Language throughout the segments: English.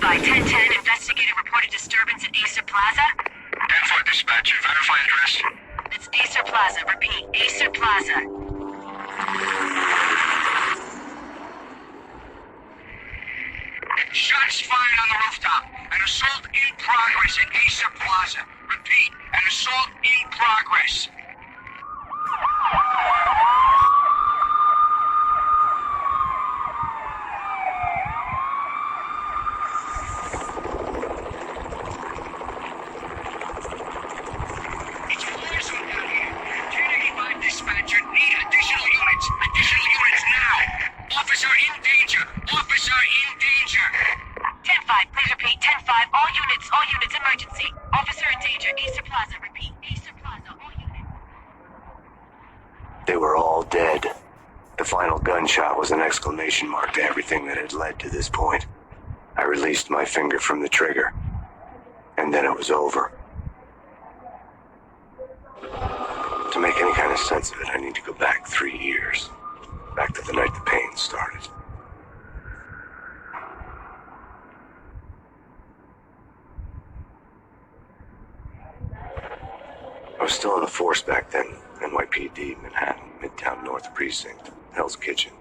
Standby, 1010, investigator reported disturbance at Acer Plaza. 10-4 dispatcher, verify address. It's Acer Plaza, repeat, Acer Plaza. Shots fired on the rooftop. An assault in progress at Acer Plaza. Repeat, an assault in progress. It's a war zone down here. 1085 dispatcher, need additional units. Additional units now. Officer in danger. Officer in danger. 10-5, please repeat, 10-5, all units, emergency. Officer in danger, Acer Plaza, repeat, Acer Plaza, all units. They were all dead. The final gunshot was an exclamation mark to everything that had led to this point. I released my finger from the trigger, and then it was over. To make any kind of sense of it, I need to go back 3 years. Back to the night the pain started. I was still in the force back then. NYPD, Manhattan, Midtown North Precinct, Hell's Kitchen.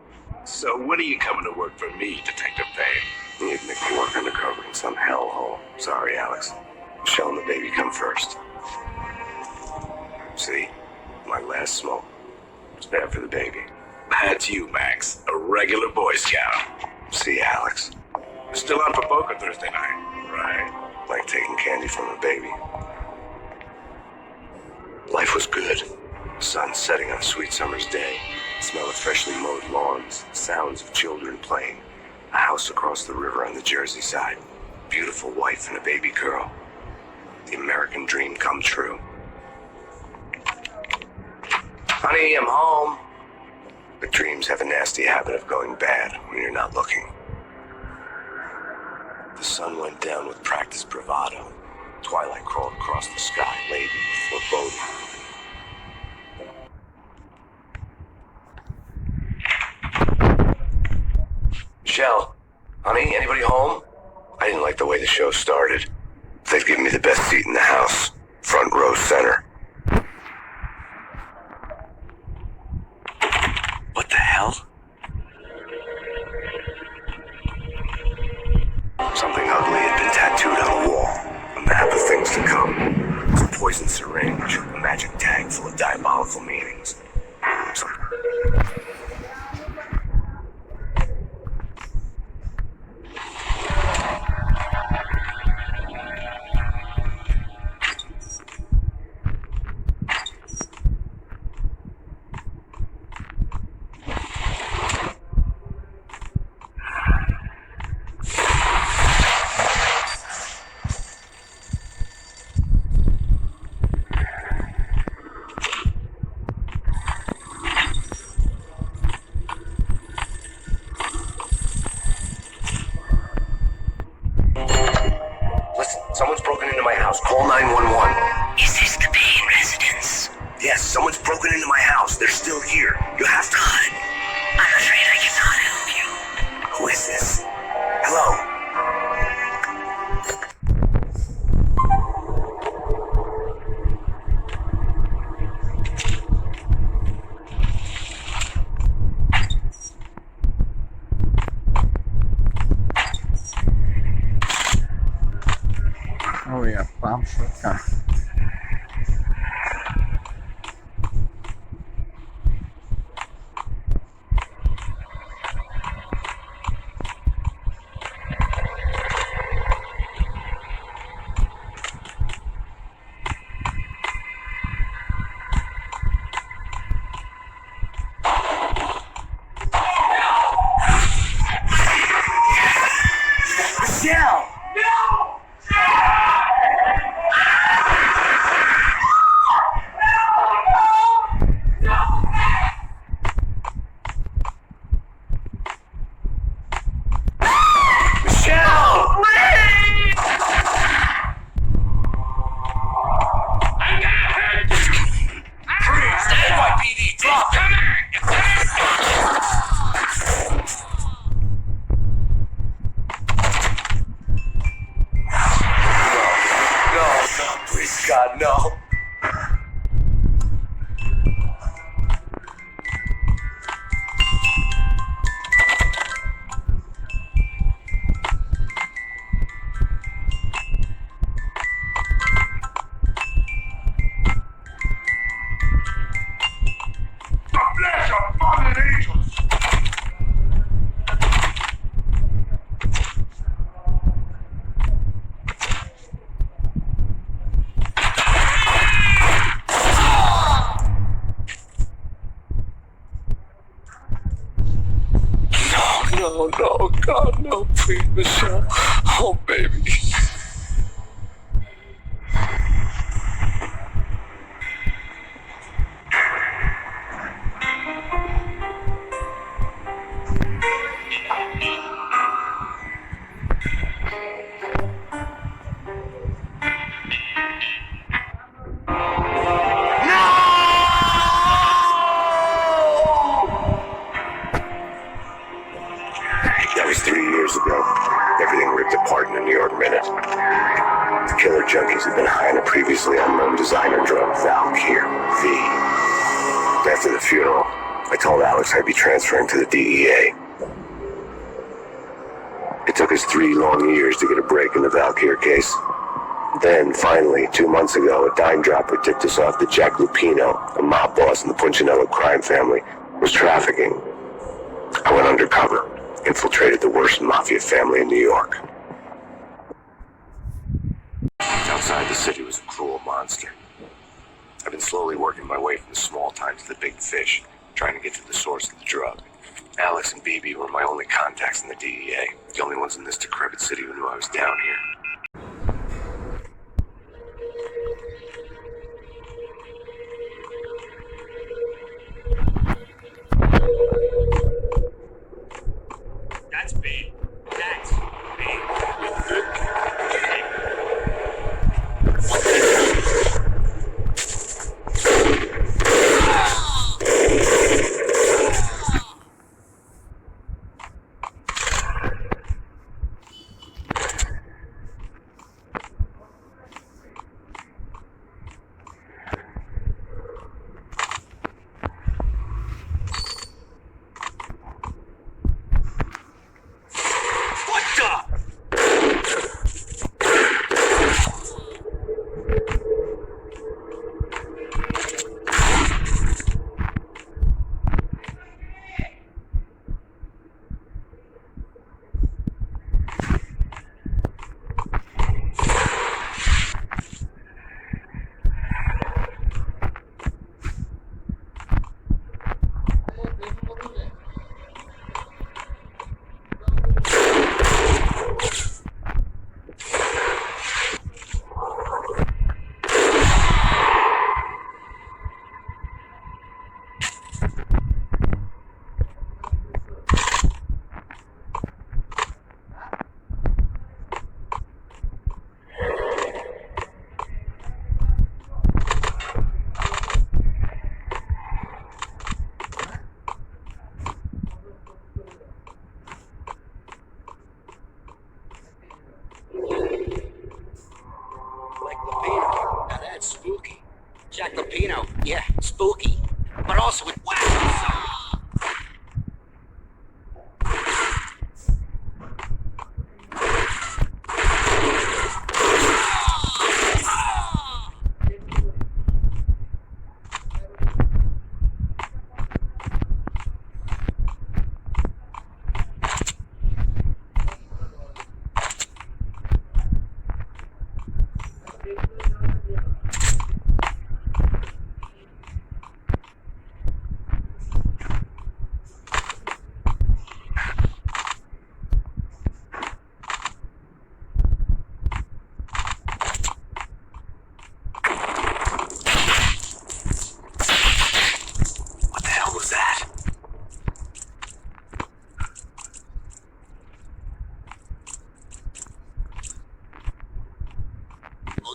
So when are you coming to work for me, Detective Payne? You'd make me work undercover in some hellhole. Sorry, Alex. Michelle and the baby come first. See? My last smoke. It's bad for the baby. That's you, Max. A regular Boy Scout. See, Alex. Still on for poker Thursday night. Right. Like taking candy from a baby. Life was good. Sun setting on a sweet summer's day. The smell of freshly mowed lawns. Sounds of children playing. A house across the river on the Jersey side. Beautiful wife and a baby girl. The American dream come true. Honey, I'm home. But dreams have a nasty habit of going bad when you're not looking. The sun went down with practiced bravado. Twilight crawled across the sky, laden with foreboding. Michelle, honey, anybody home? I didn't like the way the show started. They'd given me the best seat in the house, front row center. What the hell? Something ugly had been tattooed on the wall. A map of things to come. It was a poison syringe, a magic tag full of diabolical meanings. Someone's broken into my house. Call 911. Is this the Payne residence? Yes, someone's broken into my house. They're still here. You have to... God, I'm afraid I cannot help you. Who is this? Hello? Oh yeah, bomb shotgun. Michelle! Please, God, no. Bless your fallen angels! No, God, no, please, Michelle. Oh, baby. That was 3 years ago. Everything ripped apart in a New York minute. The killer junkies had been high on a previously unknown designer drug, Valkyr V. After the funeral, I told Alex I'd be transferring to the DEA. It took us 3 long years to get a break in the Valkyr case. Then, finally, 2 months ago, a dime dropper tipped us off that Jack Lupino, a mob boss in the Punchinello crime family, was trafficking. I went undercover, infiltrated the worst mafia family in New York. Outside the city was a cruel monster. I've been slowly working my way from the small time to the big fish, trying to get to the source of the drug. Alex and BB were my only contacts in the DEA, the only ones in this decrepit city who knew I was down here. That's big. That's big. Spooky. Jack Lupino, yeah, spooky. But also with wow!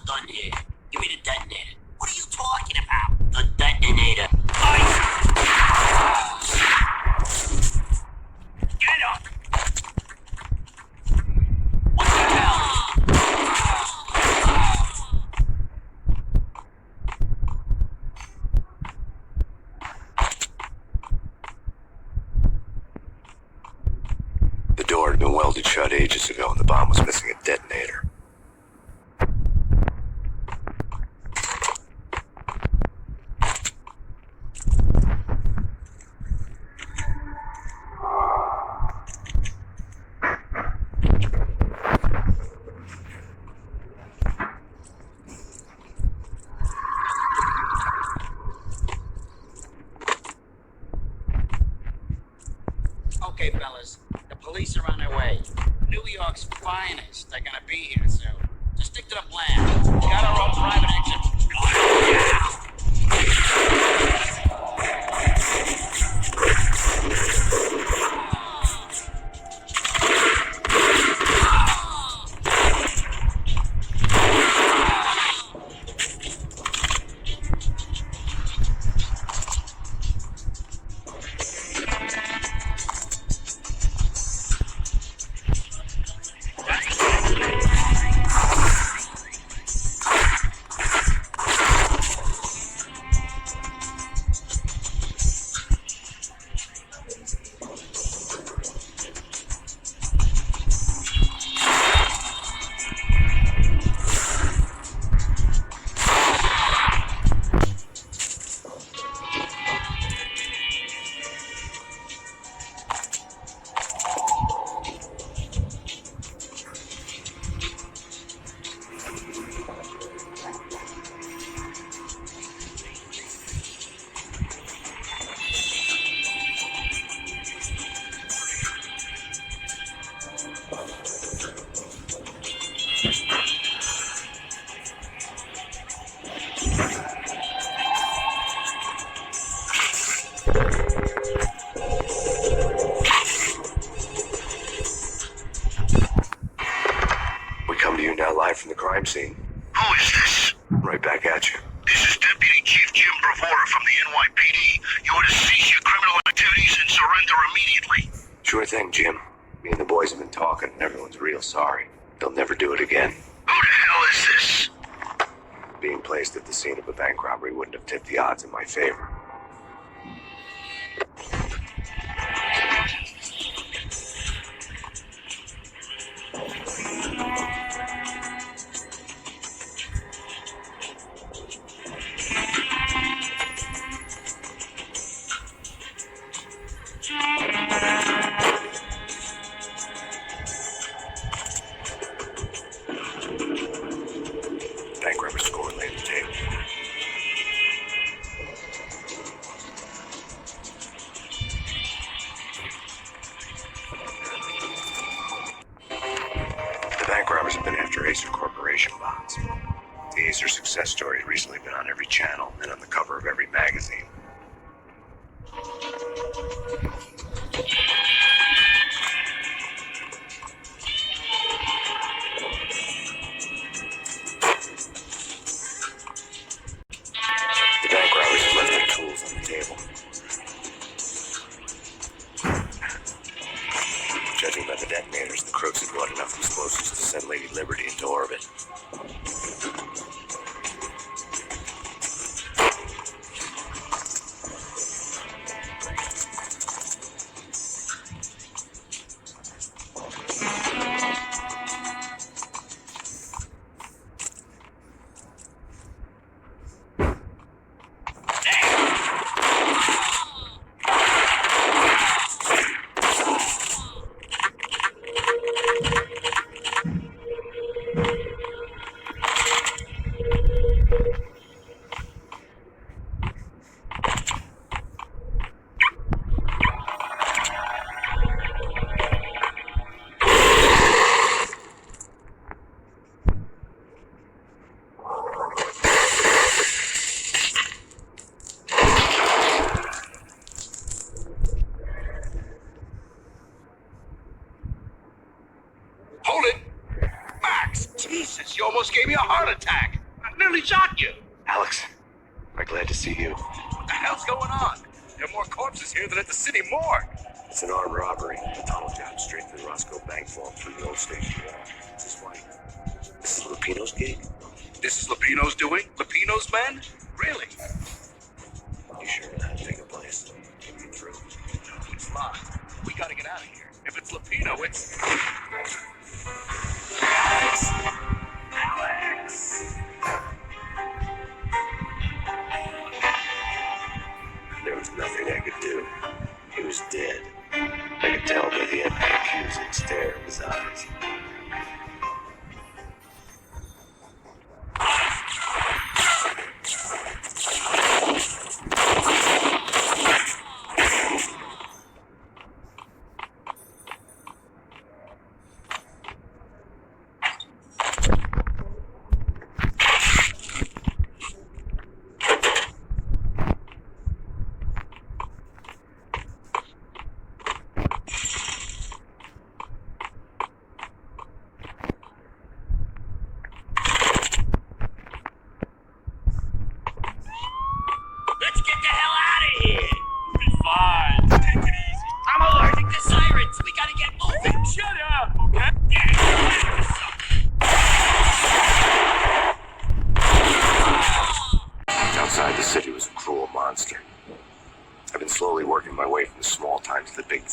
Done here. Give me the detonator. What are you talking about? The detonator. Get up! What the hell? ages ago, and the bomb was missing a detonator. Okay, fellas, the police are on their way. New York's finest are gonna be here soon. Just stick to the plan. We got our own private exit. Live from the crime scene. Who is this? Right back at you. This is Deputy Chief Jim Bravura from the NYPD. You are to cease your criminal activities and surrender immediately. Sure thing, Jim. Me and the boys have been talking, and everyone's real sorry. They'll never do it again. Who the hell is this? Being placed at the scene of a bank robbery wouldn't have tipped the odds in my favor. Bank robber score lay on the table. The bank robbers have been after Acer Corporation bonds. The Acer success story has recently been on every channel and on the cover of every magazine. The bank robbers have left their tools on the table. Judging by the detonators, the crooks had brought enough explosives to send Lady Liberty into orbit. Hold it! Max! Jesus, you almost gave me a heart attack! I nearly shot you! Alex, I'm glad to see you. What the hell's going on? There are more corpses here than at the city morgue. It's an armed robbery. The tunnel job straight to the Roscoe Bank vault through the old station wall. This is why. This is Lupino's gig? This is Lupino's doing? Lupino's men? Really? You sure know how to take a place? Get me through. No, it's locked. We gotta get out of here. If it's Lupino, it's...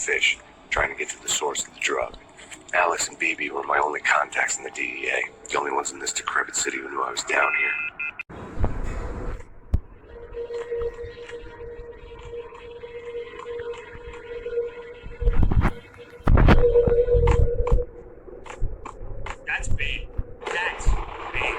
fish, trying to get to the source of the drug. Alex and BB were my only contacts in the DEA, the only ones in this decrepit city who knew I was down here. That's big. That's big.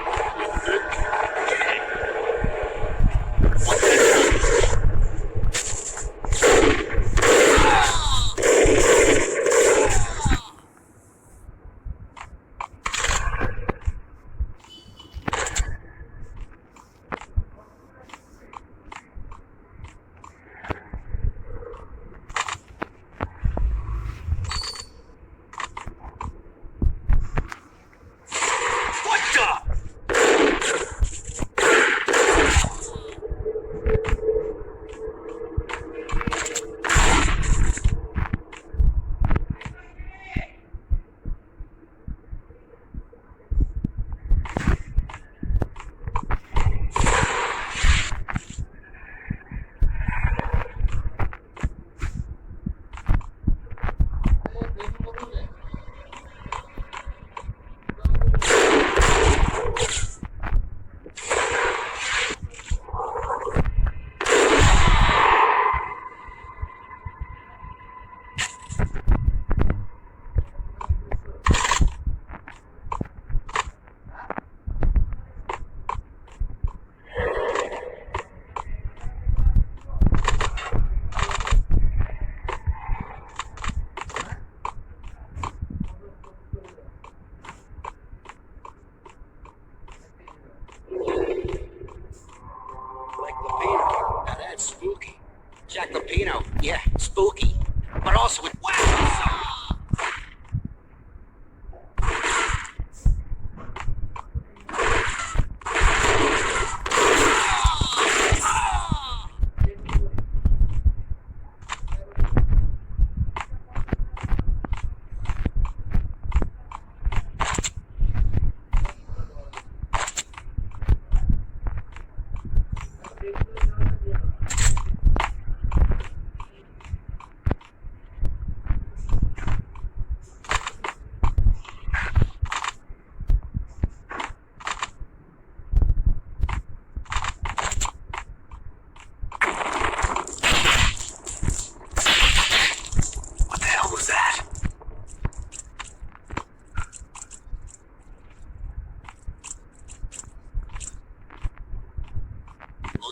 Jack Lupino, yeah, spooky. But also with wow!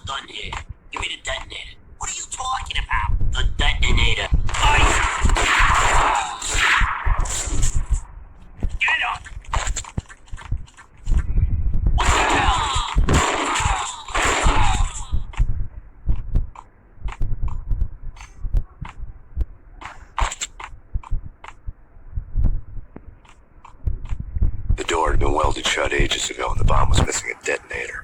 Done here. Give me the detonator. What are you talking about? The detonator. Get up! What the hell? The door had been welded shut ages ago and the bomb was missing a detonator.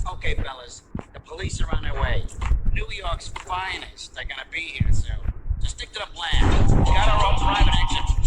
Okay, fellas, the police are on their way. New York's finest are gonna be here soon. Just stick to the plan. We got our own private exit.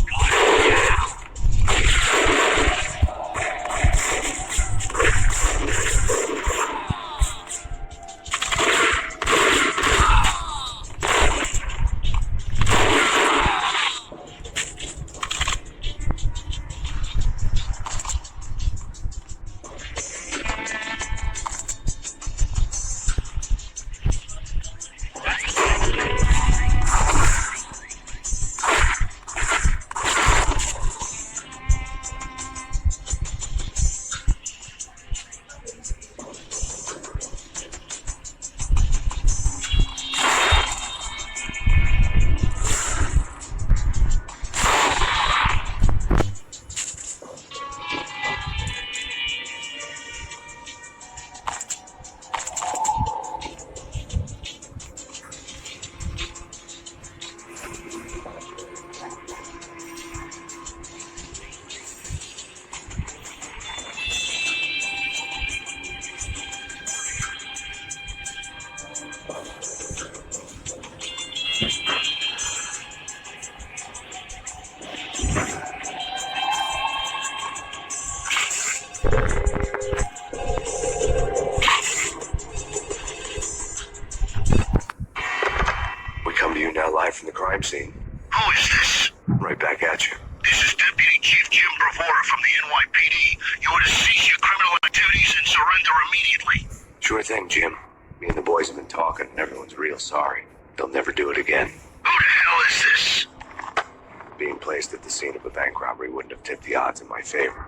live from the crime scene. Who is this? Right back at you. This is Deputy Chief Jim Bravura from the NYPD. You are to cease your criminal activities and surrender immediately. Sure thing, Jim. Me and the boys have been talking, and everyone's real sorry. They'll never do it again. Who the hell is this? Being placed at the scene of a bank robbery wouldn't have tipped the odds in my favor.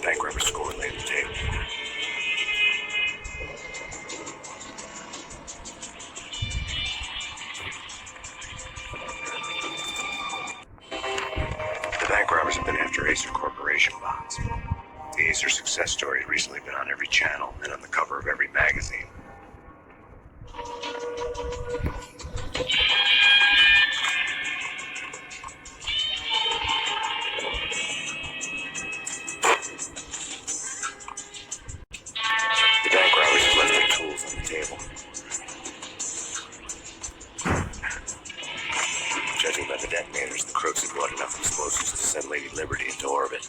Bank robber score lay on the table. The bank robbers have been after Acer Corporation bonds. The Acer success story has recently been on every channel and on the cover of every magazine. The bank robbers have left their tools on the table. Judging by the detonators, the crooks had bought enough explosives to send Lady Liberty into orbit.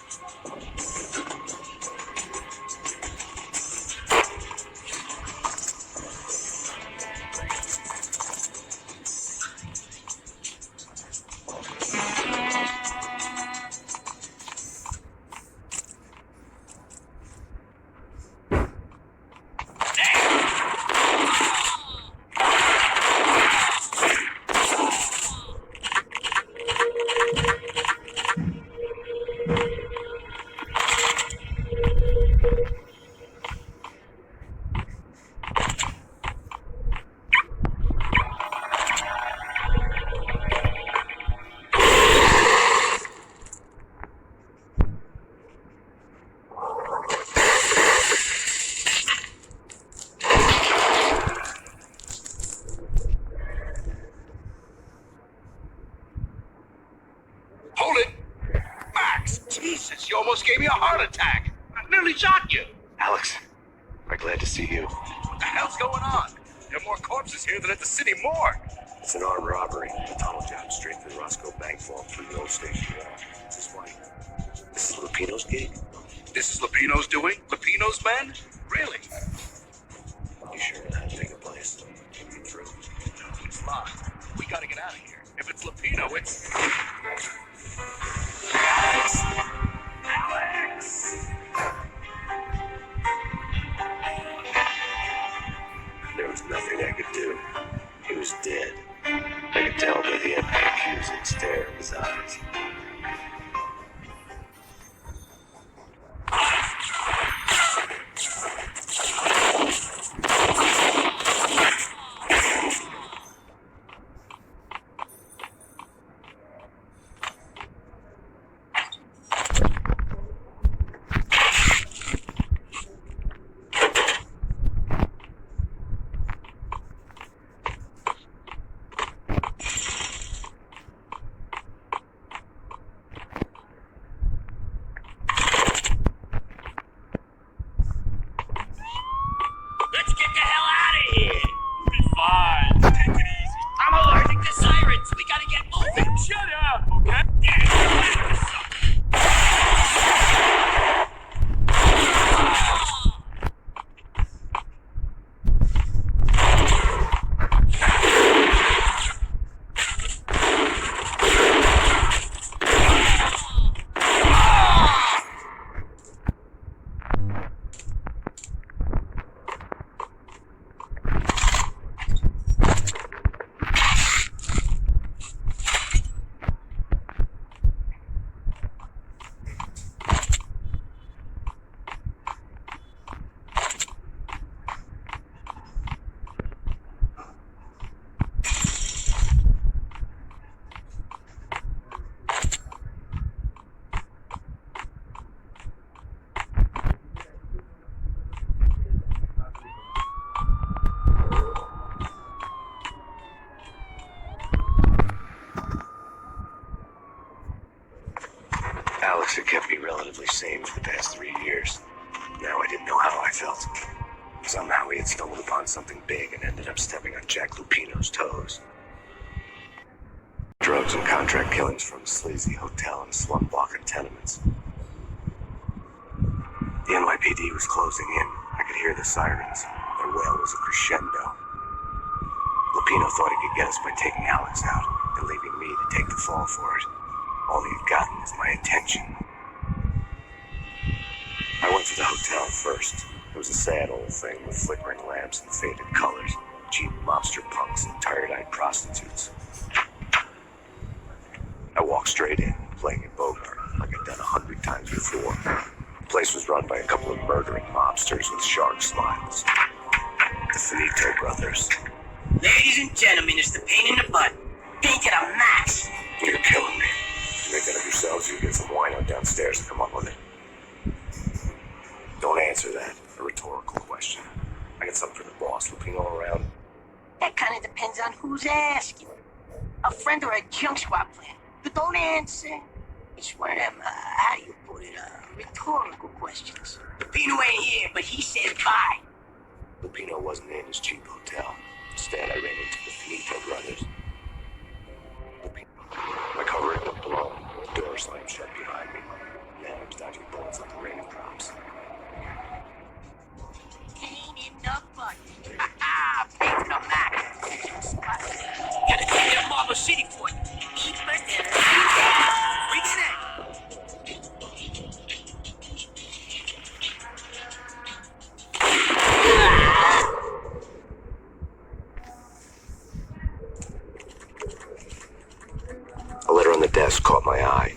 Hold it! Max! Jesus, you almost gave me a heart attack! I nearly shot you! Alex, I'm glad to see you. What the hell's going on? There are more corpses here than at the city morgue! It's an armed robbery. A tunnel job straight through the Roscoe Bank vault through the old station wall. This is why. This is Lupino's gig? This is Lupino's doing? Lupino's men? Really? You sure that take a place? Can we get through? It's locked. We gotta get out of here. If it's Lupino, it's... Alex! There was nothing I could do. He was dead. I could tell by the empty, accusing stare in his eyes. Alex had kept me relatively sane for the past 3 years. Now I didn't know how I felt. Somehow he had stumbled upon something big and ended up stepping on Jack Lupino's toes. Drugs and contract killings from a sleazy hotel and a slum block of tenements. The NYPD was closing in. I could hear the sirens. Their wail was a crescendo. Lupino thought he could get us by taking Alex out and leaving me to take the fall for it. All he had gotten is my attention. I went to the hotel first. It was a sad old thing with flickering lamps and faded colors, cheap mobster punks and tired-eyed prostitutes. I walked straight in, playing it Bogart, like I'd done 100 times before. The place was run by a couple of murdering mobsters with shark smiles. The Finito brothers. Ladies and gentlemen, it's the pain in the butt. Pain to the max. You're killing me. You make that of yourselves, you get some wine out downstairs and come up with it. Don't answer that. A rhetorical question. I got something for the boss. Lupino around? That kind of depends on who's asking. A friend or a junk swap plan. But don't answer. It's one of them, how do you put it, rhetorical questions. Lupino ain't here, but he said bye. Lupino wasn't in his cheap hotel. Instead, I ran into the Finito brothers. My car ripped up below. The door slammed shut behind me. Now I was dodging bullets like raindrops. Pain in the butt. Ha-ha! Pain to the max. Gotta take that Marble City for you. Keep us there. Freaks it. A letter on the desk caught my eye.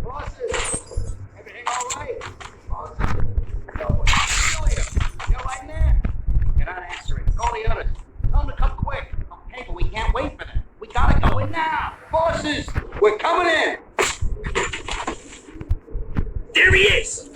Bosses! Everything all right? Bosses? No, you're right there. You're not answering. Call the others. Tell them to come quick. Okay, but we can't wait for them. We gotta go in now. Bosses! We're coming in! There he is!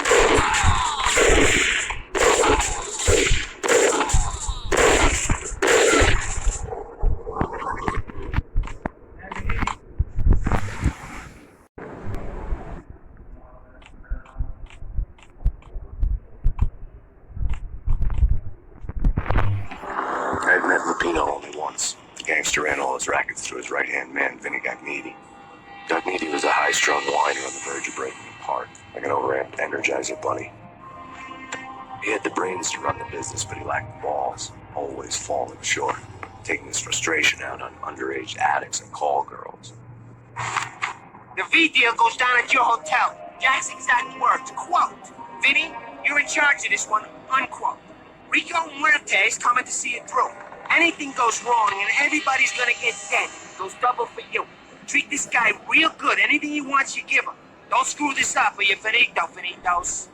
I'd met Lupino only once. The gangster ran all his rackets through his right-hand man, Vinny Gagniti. Gagniti was a high-strung whiner on the verge of breaking apart, like an overamped Energizer bunny. He had the brains to run the business, but he lacked the balls, always falling short, taking his frustration out on underage addicts and call girls. The V deal goes down at your hotel. Jack's exact words, quote, Vinny, you're in charge of this one, unquote. Rico Muerte is coming to see it through. Anything goes wrong and everybody's gonna get dead. Goes double for you. Treat this guy real good. Anything he wants, you give him. Don't screw this up or you're finito, finitos.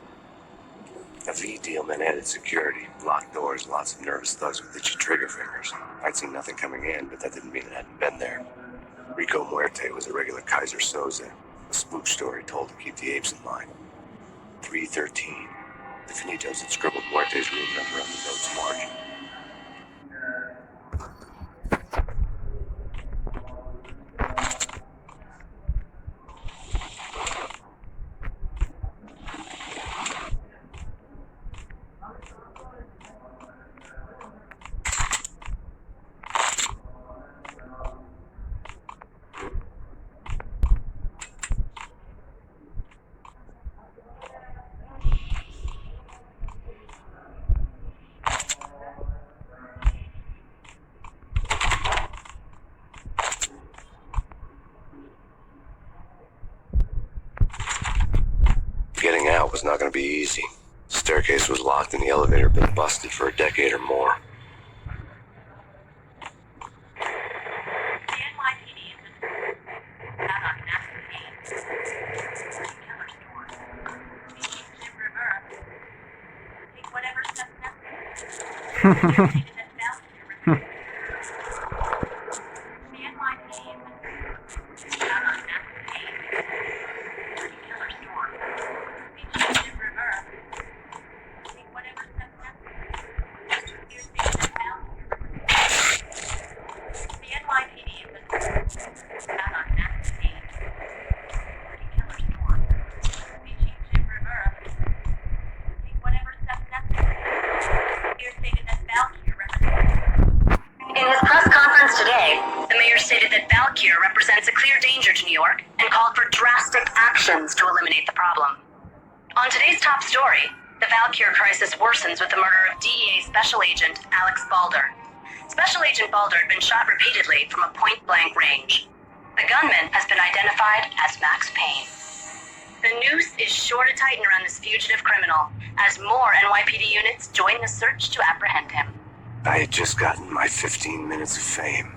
A V deal meant added security, locked doors, lots of nervous thugs with itchy trigger fingers. I'd seen nothing coming in, but that didn't mean it hadn't been there. Rico Muerte was a regular Kaiser Soze, a spook story told to keep the apes in mind. 313. The Finitos had scribbled Muerte's room number on the note's margin. Getting out was not going to be easy. The staircase was locked and the elevator had been busted for a decade or more. The NYPD is out on Master P. Killer store. Jim Rivera. Take whatever steps necessary. The NYPD is out on Master P. Killer store. Jim Rivera. Take whatever steps necessary. The NYPD NYPD was found on Max Payne. Pretty killer storm. Species Jim Rivera. Take whatever steps necessary. Mayor stated that Valkyrie represents. In his press conference today, the mayor stated that Valkyrie represents a clear danger to New York and called for drastic actions to eliminate the problem. On today's top story, the Valkyrie crisis worsens with the murder of DEA Special Agent Alex Balder. Special Agent Balder had been shot repeatedly from a point-blank range. The gunman has been identified as Max Payne. The noose is sure to tighten around this fugitive criminal as more NYPD units join the search to apprehend him. I had just gotten my 15 minutes of fame.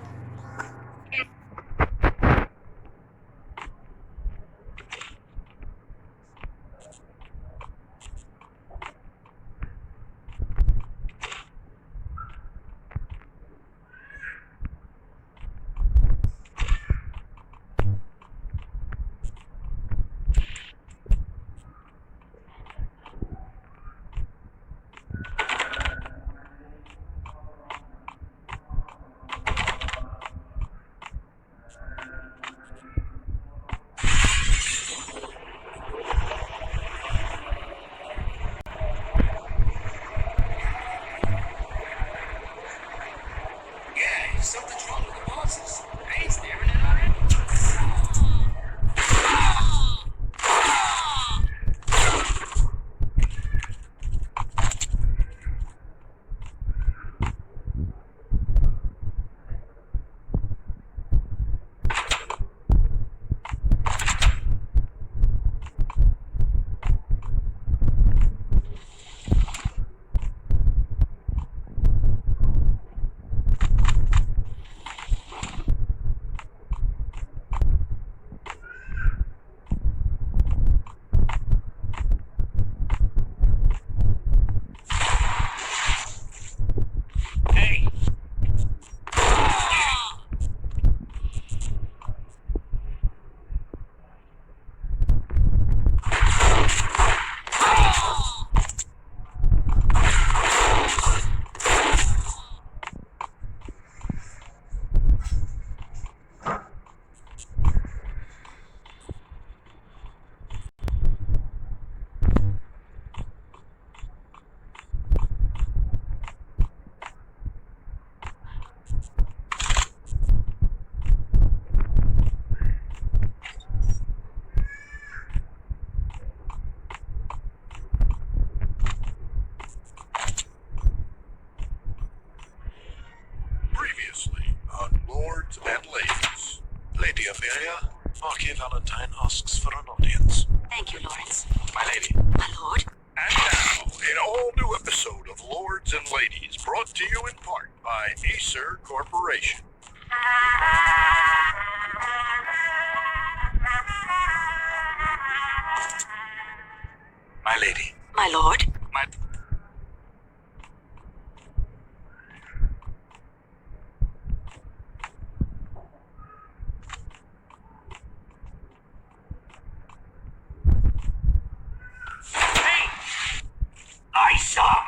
Something's wrong with the bosses. I ain't staring at it. Previously on Lords and Ladies. Lady Ophelia, Marquis Valentine asks for an audience. Thank you, Lawrence. My lady. My lord. And now, an all-new episode of Lords and Ladies, brought to you in part by Acer Corporation. My lady. My lord. My... I saw.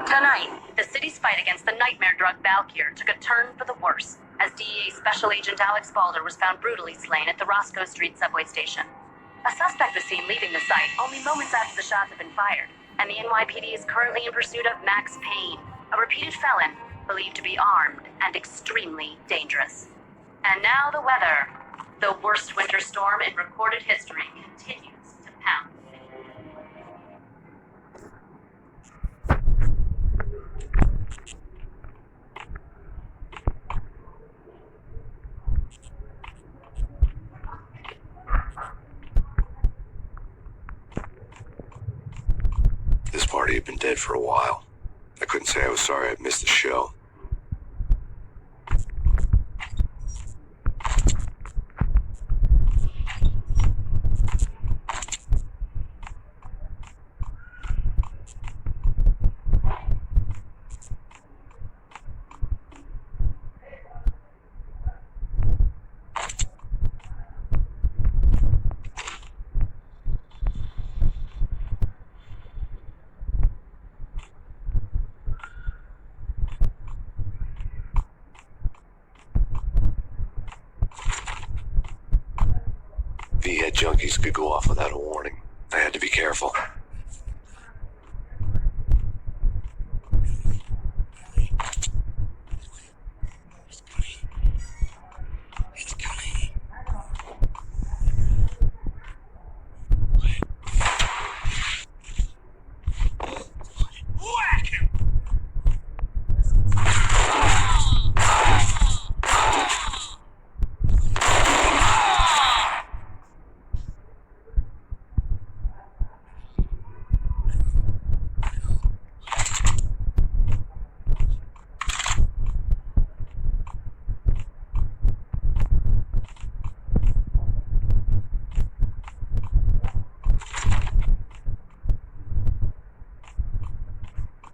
Tonight, the city's fight against the nightmare drug Valkyr took a turn for the worse, as DEA Special Agent Alex Balder was found brutally slain at the Roscoe Street subway station. A suspect was seen leaving the site only moments after the shots had been fired, and the NYPD is currently in pursuit of Max Payne, a repeated felon believed to be armed and extremely dangerous. And now the weather. The worst winter storm in recorded history continues to pound. This party had been dead for a while. I couldn't say I was sorry I'd missed the show. V-head junkies could go off without a warning. I had to be careful.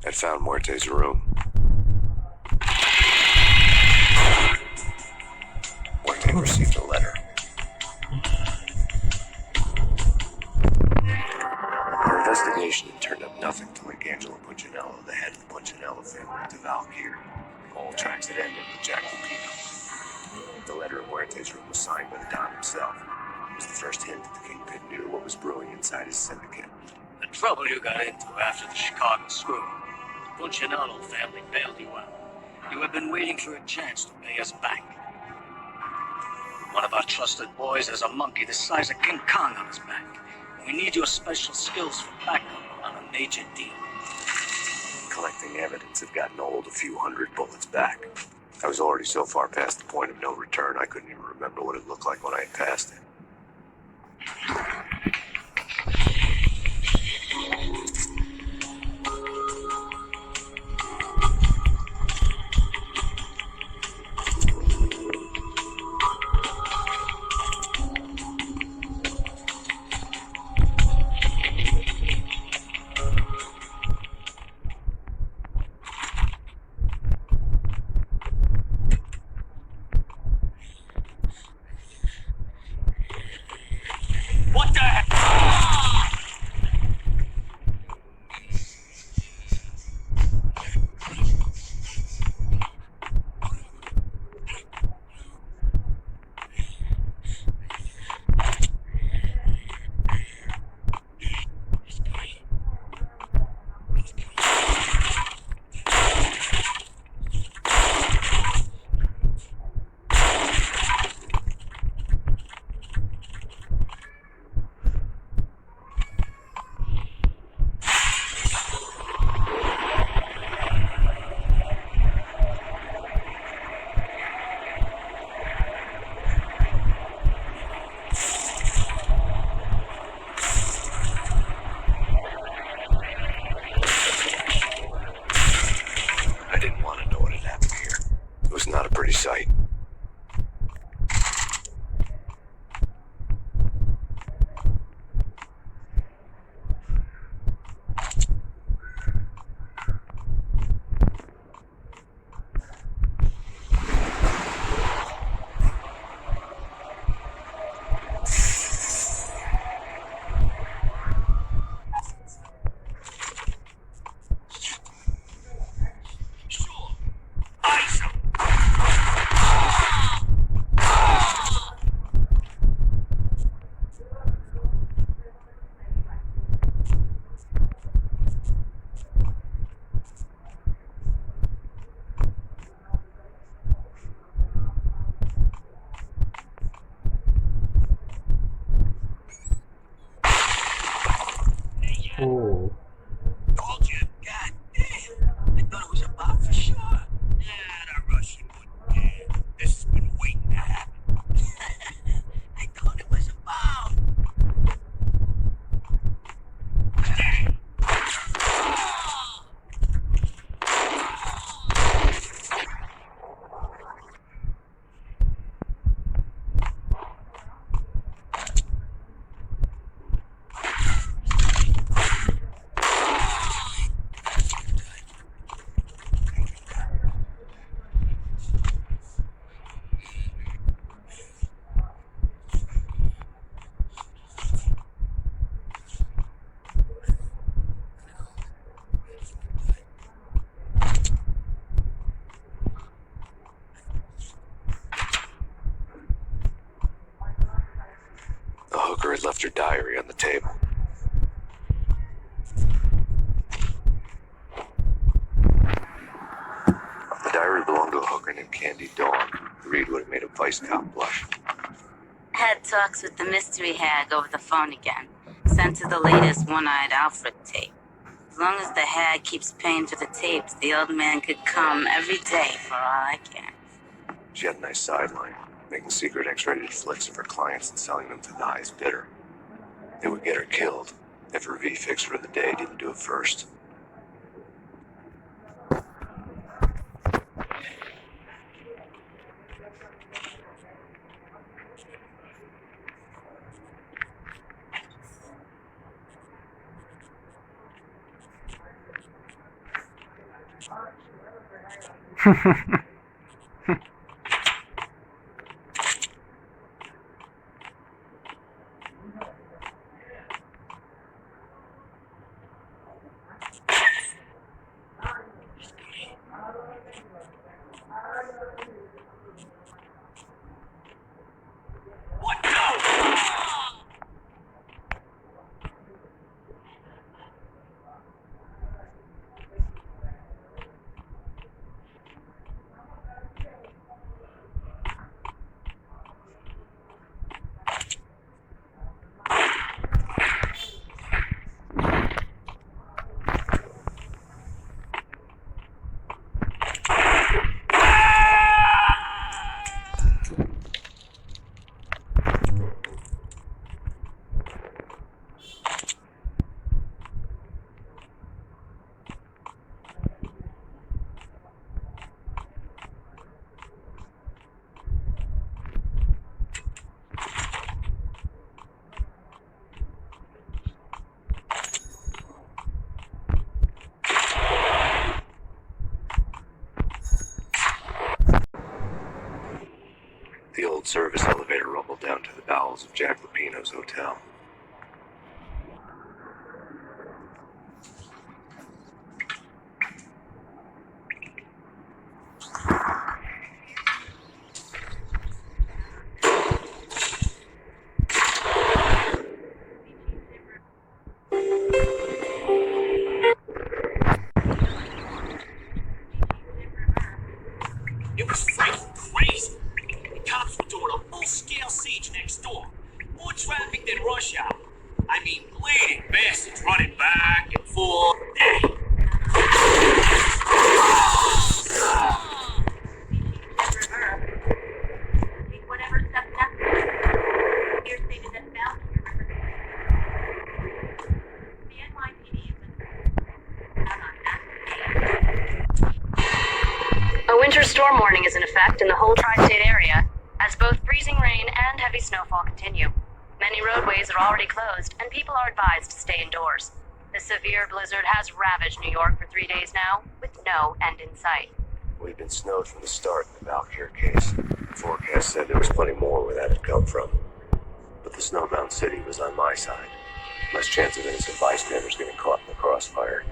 I found Muerte's room. Muerte received a letter. Our investigation had turned up nothing to link Angelo Puccinello, the head of the Puccinello family, to Valkyr. All tracks had ended with Jack Lupino. The letter in Muerte's room was signed by the Don himself. It was the first hint that the Kingpin knew what was brewing inside his syndicate. The trouble you got into after the Chicago screw. The Puccinello family bailed you out. You have been waiting for a chance to pay us back. One of our trusted boys has a monkey the size of King Kong on his back. We need your special skills for backup on a major deal. Collecting evidence had gotten old a few hundred bullets back. I was already so far past the point of no return, I couldn't even remember what it looked like when I had passed it. โอ้ Told you. God damn. I thought it was a bomb for sure. Nah, the Russian wouldn't care. This has been waiting to happen. I thought it was a bomb. The hooker had left her diary on the table. The diary belonged to a hooker named Candy Dawn. The read would have made a vice cop blush. Had talks with the mystery hag over the phone again. Sent her the latest one-eyed Alfred tape. As long as the hag keeps paying for the tapes, the old man could come every day for all I care. She had a nice sideline, making secret X-rated flicks of her clients and selling them to the highest bidder. They would get her killed if her V-Fix for the day didn't do it first. What? No! The old service elevator rumbled down to the bowels of Jack Lupino's hotel. It was freaking crazy. The cops were doing a full-scale siege next door. More traffic than rush hour. I mean, bleeding bastards running back and forth. Take whatever steps necessary. You're stated at Valkyrie River. The NYPD has been out on that. A winter storm warning is in effect in the whole tri-state area, as both freezing rain and heavy snowfall continue. Many roadways are already closed, and people are advised to stay indoors. The severe blizzard has ravaged New York for 3 days now, with no end in sight. We'd been snowed from the start in the Valkyrie case. The forecast said there was plenty more where that had come from. But the snowbound city was on my side. Less chance of innocent bystanders getting caught in the crossfire.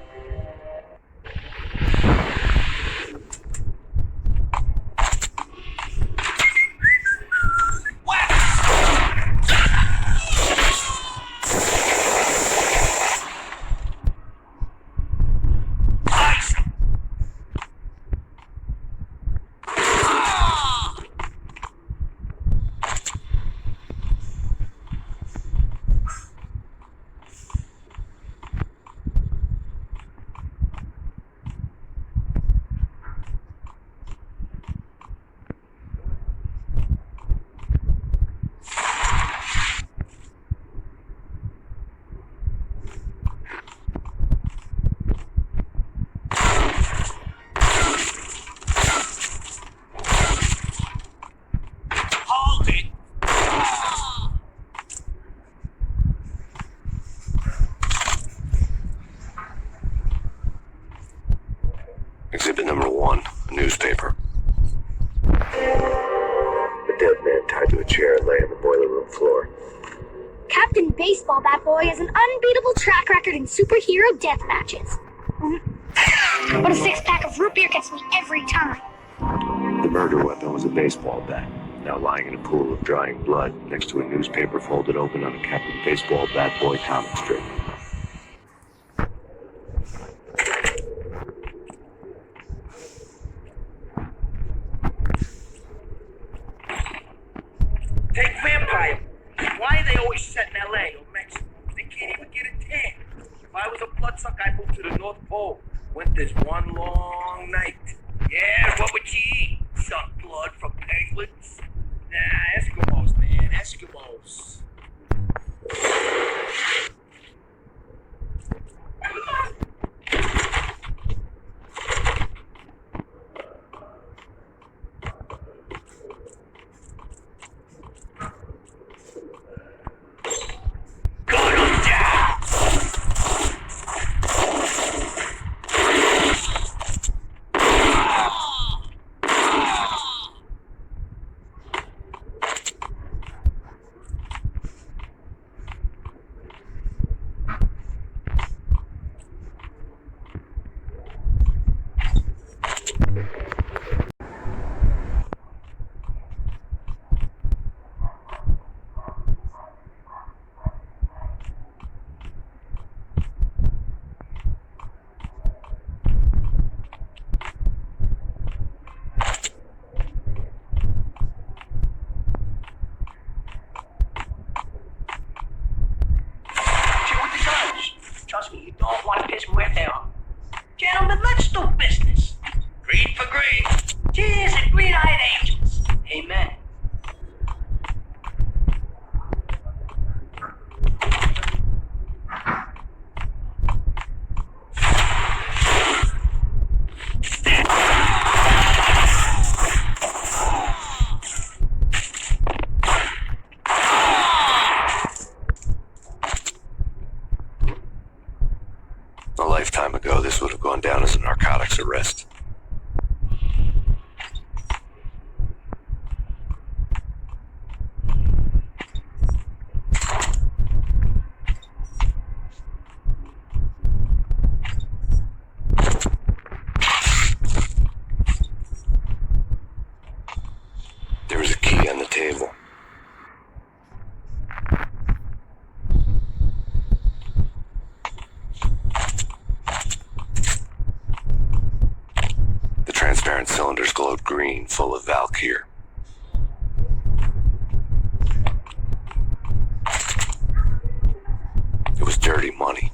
baseball bat boy has an unbeatable track record in superhero death matches. But a six-pack of root beer gets me every time. The murder weapon was a baseball bat, now lying in a pool of drying blood next to a newspaper folded open on a Captain Baseball Bat Boy comic strip. Take vampire. Why are they always set in LA or Mexico? They can't even get a tan. If I was a bloodsucker, I'd move to the North Pole. Winter's one long night. Yeah, what would you eat? Suck blood from penguins? Nah, Eskimos, man, Eskimos. Trust me, you don't want to piss Muerte off. Gentlemen, let's do business. Green for green. Cheers and green-eyed angels. Amen. A lifetime ago, this would have gone down as a narcotics arrest. There was a key on the table. The transparent cylinders glowed green, full of Valkyr. It was dirty money.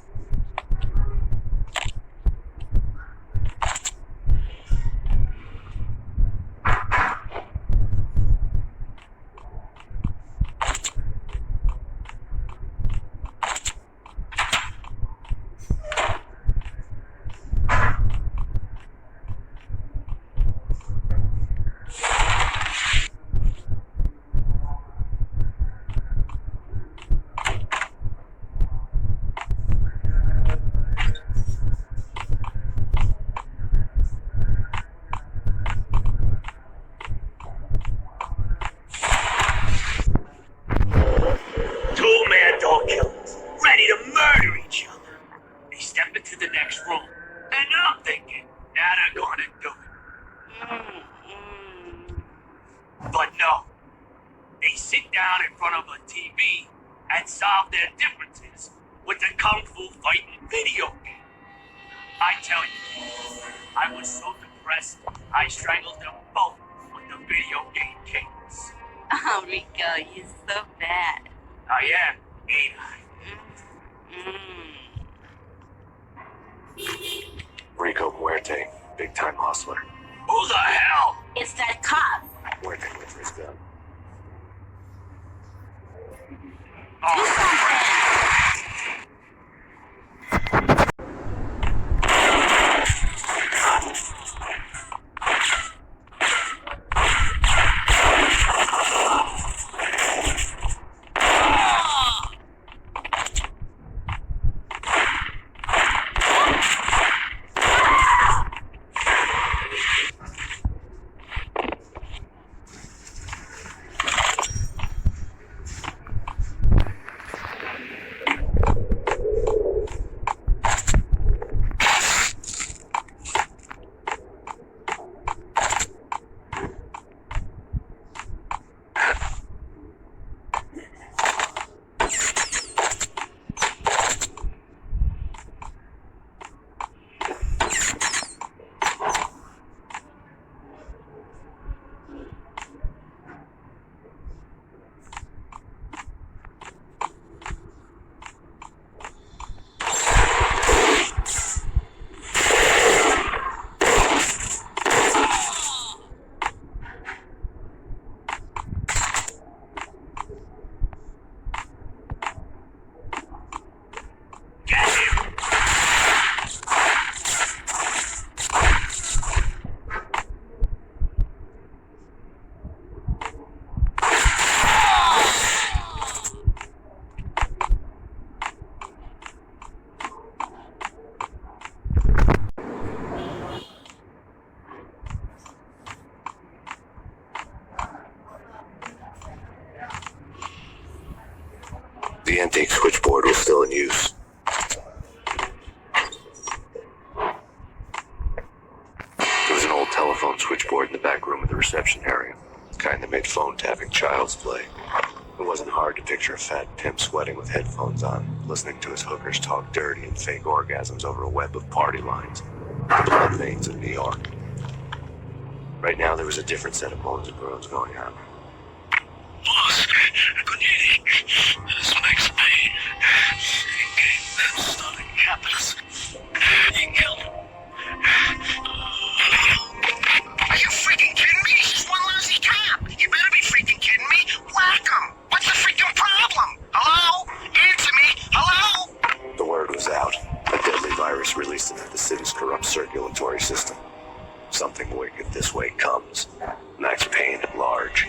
Two mad dog killers, ready to murder each other. They step into the next room, and I'm thinking, now they're gonna do it. But no, they sit down in front of a TV and solve their differences with the Kung Fu fighting video game. I tell you, I was so depressed, I strangled them both with the video game cables. Oh, Rico, you're so bad. I am, ain't I? Rico Muerte, big-time hustler. Who the hell? It's that cop. Muerte went for his gun. Do something. intake switchboard was still in use. There was an old telephone switchboard in the back room of the reception area, the kind that made phone tapping child's play. It wasn't hard to picture a fat pimp sweating with headphones on, listening to his hookers talk dirty and fake orgasms over a web of party lines, the blood veins of New York. Right now, there was a different set of moans and groans going on. Boss, this makes me starting capitalist. You killed him. Are you freaking kidding me? He's just one lousy cop. You better be freaking kidding me. Whack him. What's the freaking problem? Hello? Answer me. Hello? The word was out. A deadly virus released into the city's corrupt circulatory system. Something wicked this way comes. Max Payne at large.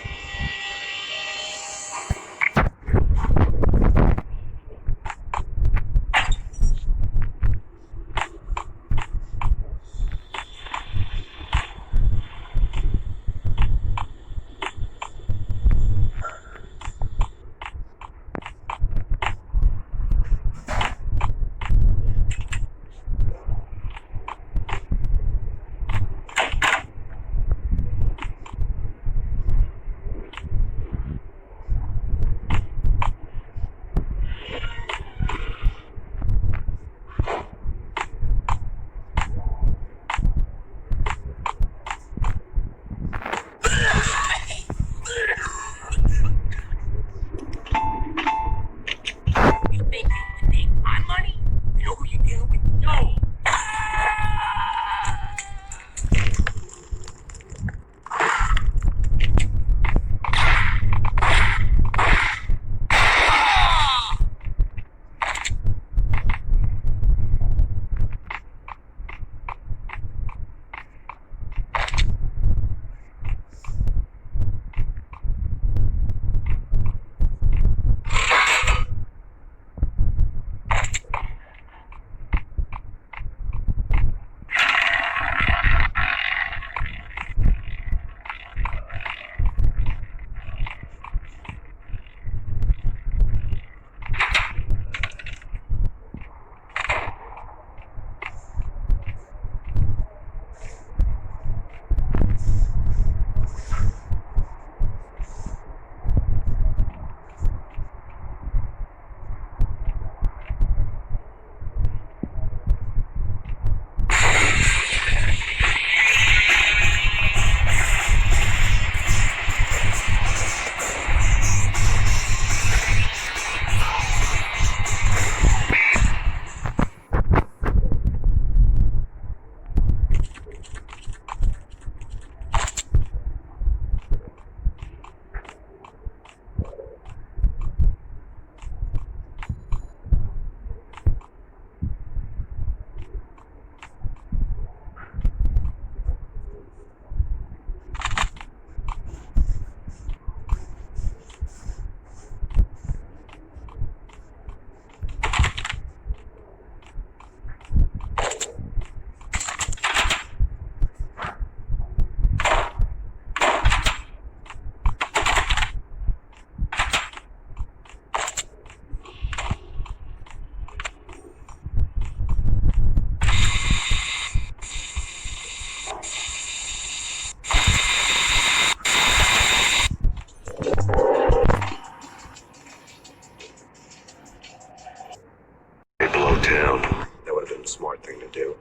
Smart thing to do.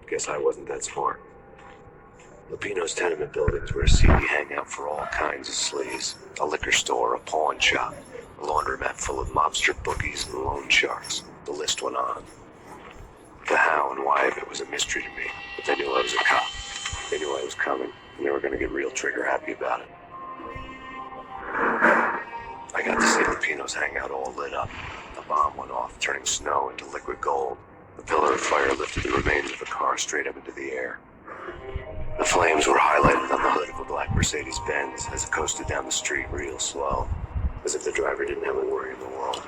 Guess I wasn't that smart. Lupino's tenement buildings were a seedy hangout for all kinds of sleaze. A liquor store, a pawn shop, a laundromat full of mobster bookies and loan sharks. The list went on. The how and why of it was a mystery to me, but they knew I was a cop. They knew I was coming, and they were going to get real trigger happy about it. I got to see Lupino's hangout all lit up. The bomb went off, turning snow into liquid gold. The pillar of fire lifted the remains of a car straight up into the air. The flames were highlighted on the hood of a black Mercedes-Benz as it coasted down the street real slow, as if the driver didn't have a worry in the world.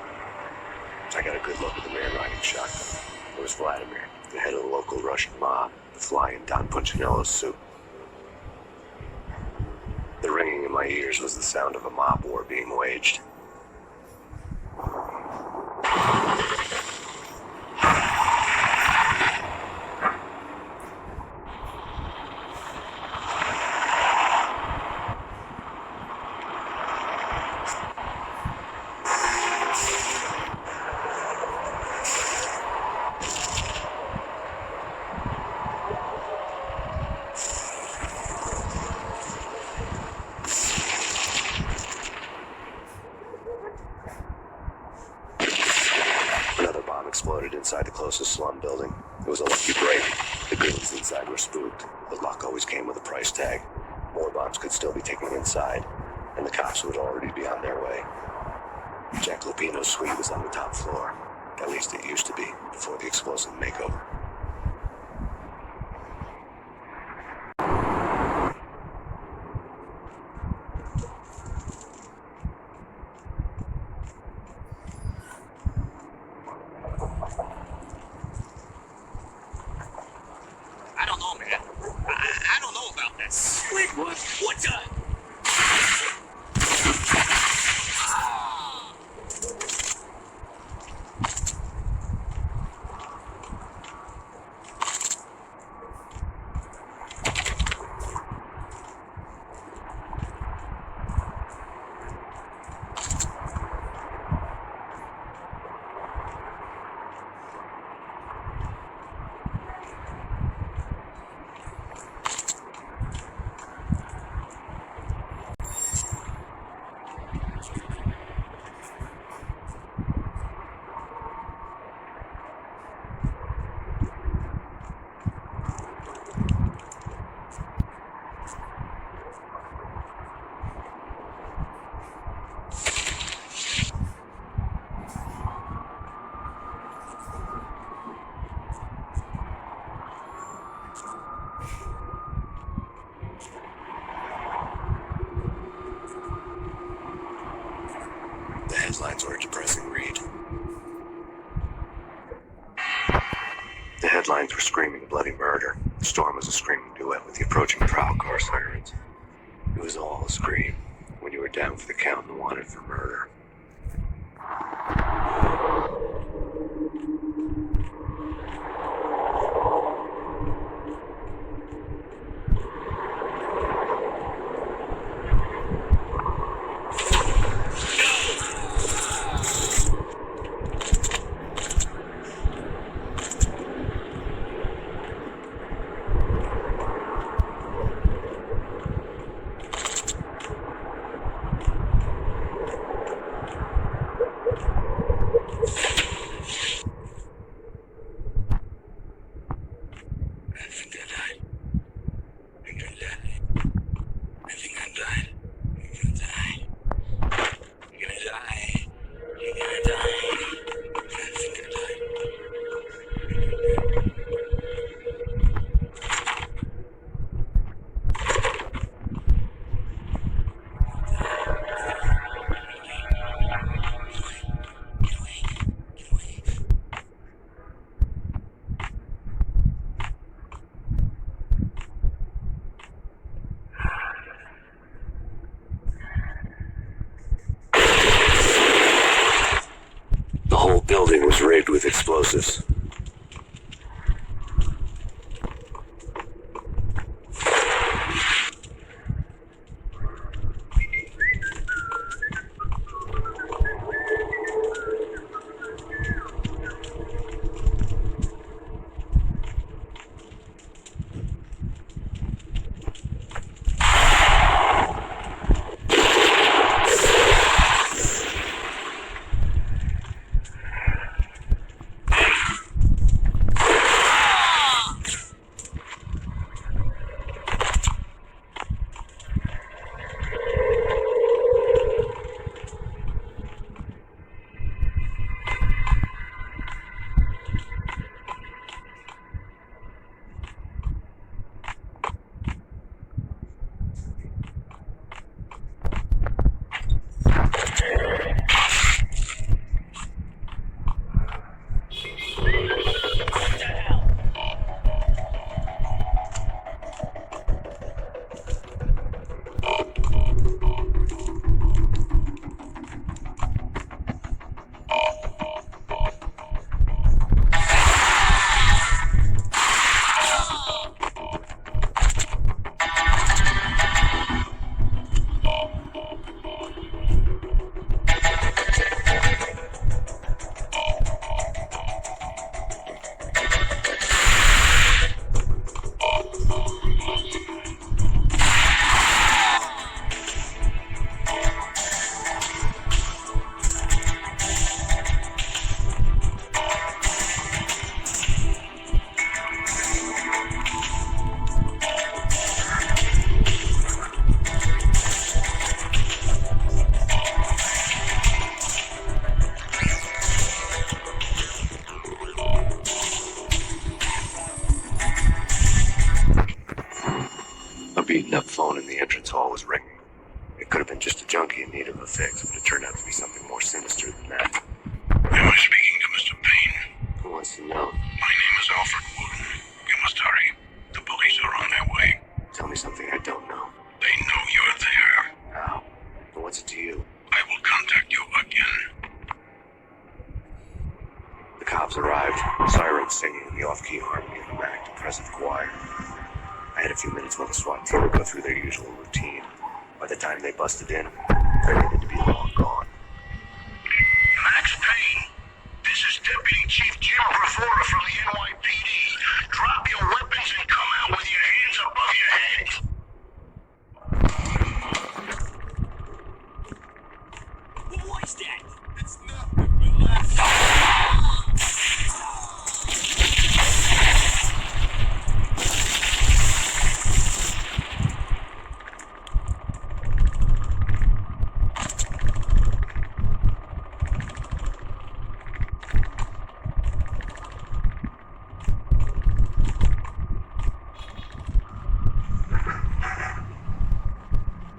I got a good look at the man riding shotgun. It was Vladimir, the head of the local Russian mob, the fly in Don Punchinello's suit. The ringing in my ears was the sound of a mob war being waged. closest slum building. It was a lucky break. The goons inside were spooked, but luck always came with a price tag. More bombs could still be ticking inside, and the cops would already be on their way. Jack Lupino's suite was on the top floor. At least it used to be, before the explosive makeover. I don't know, man. I don't know about that. Squidward? What the? The headlines were a depressing read. The headlines were screaming bloody murder. The storm was a screaming duet with the approaching prowl car sirens. It was all a scream when you were down for the count and wanted for murder. The whole building was rigged with explosives. beaten-up phone in the entrance hall was ringing. It could have been just a junkie in need of a fix, but it turned out to be something more sinister than that. Am I speaking to Mr. Payne? Who wants to know? My name is Alfred Wood. You must hurry. The police are on their way. Tell me something I don't know. They know you're there. How? And what's it to you? I will contact you again. The cops arrived, sirens singing and the off-key harmony of a Mac depressive choir. I had a few minutes while the SWAT team would go through their usual routine. By the time they busted in, they needed to be long gone. Max Payne, this is Deputy Chief Jim Bravura from the NYPD. Drop your weapons and come out with your hands above your head. What was that? It's nothing. Relax.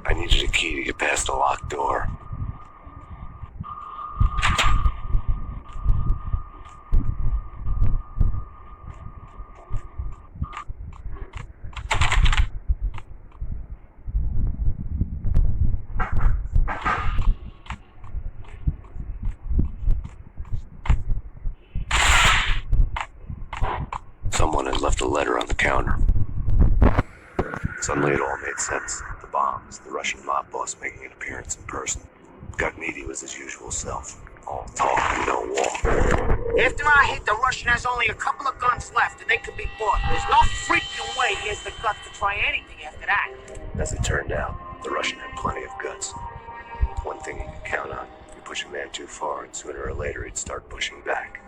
I needed a key to get past the locked door. Someone had left a letter on the counter. Suddenly it all made sense. The bombs, the Russian mob boss making an appearance in person. Gugnidi was his usual self. All talk and no walk. After I hit, the Russian has only a couple of guns left, and they could be bought. There's no freaking way he has the guts to try anything after that. As it turned out, the Russian had plenty of guts. One thing you could count on, you push a man too far and sooner or later he'd start pushing back.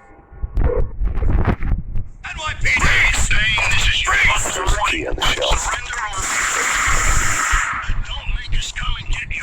NYPD is saying this is your monster There's a warning. key on the shelf. Surrender or don't make us come and get you.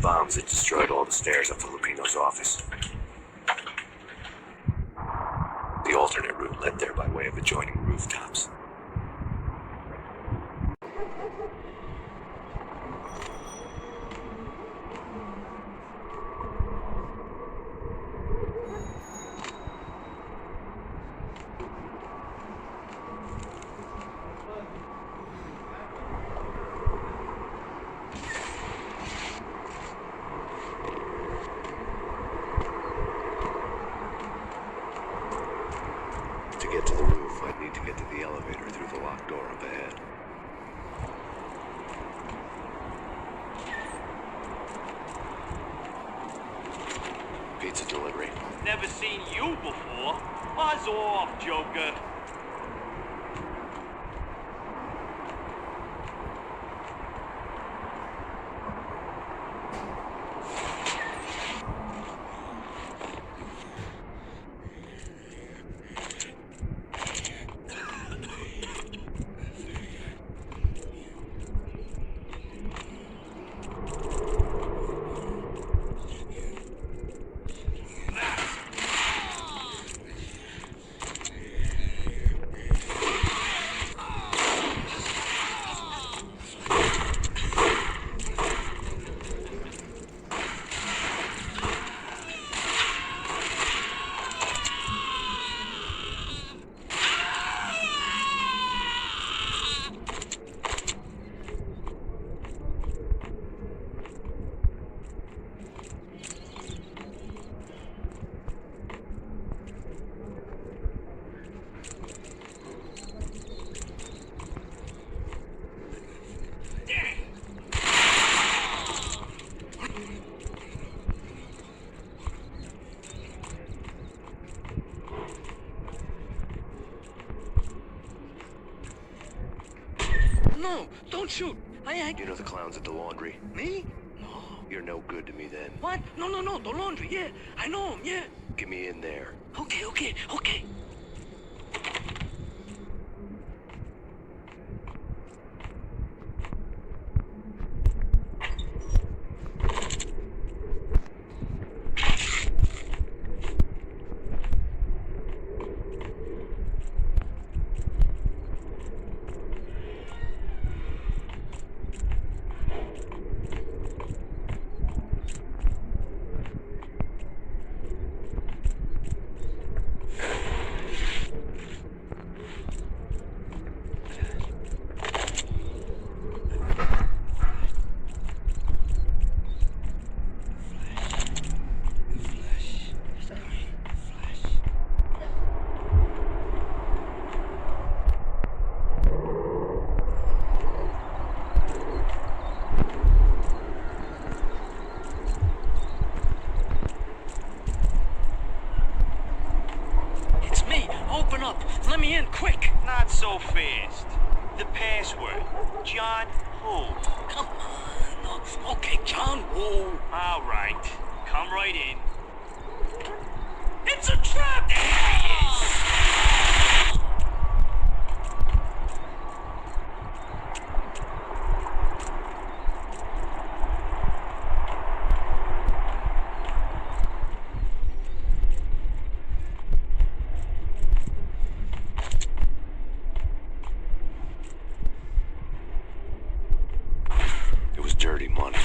bombs that destroyed all the stairs up to Lupino's office. The alternate route led there by way of adjoining rooftops. To get to the roof, I'd need to get to the elevator through the locked door up ahead. Pizza delivery. Never seen you before. Buzz off, Joker. No, don't shoot. You know the clowns at the laundry? Me? No. You're no good to me then. What? No, the laundry, yeah. I know him, yeah. Get me in there. Okay. Open up. Let me in, quick. Not so fast. The password. John Who. Come on. No. Okay, John Woo. All right. Come right in. It's a trap! It was dirty money.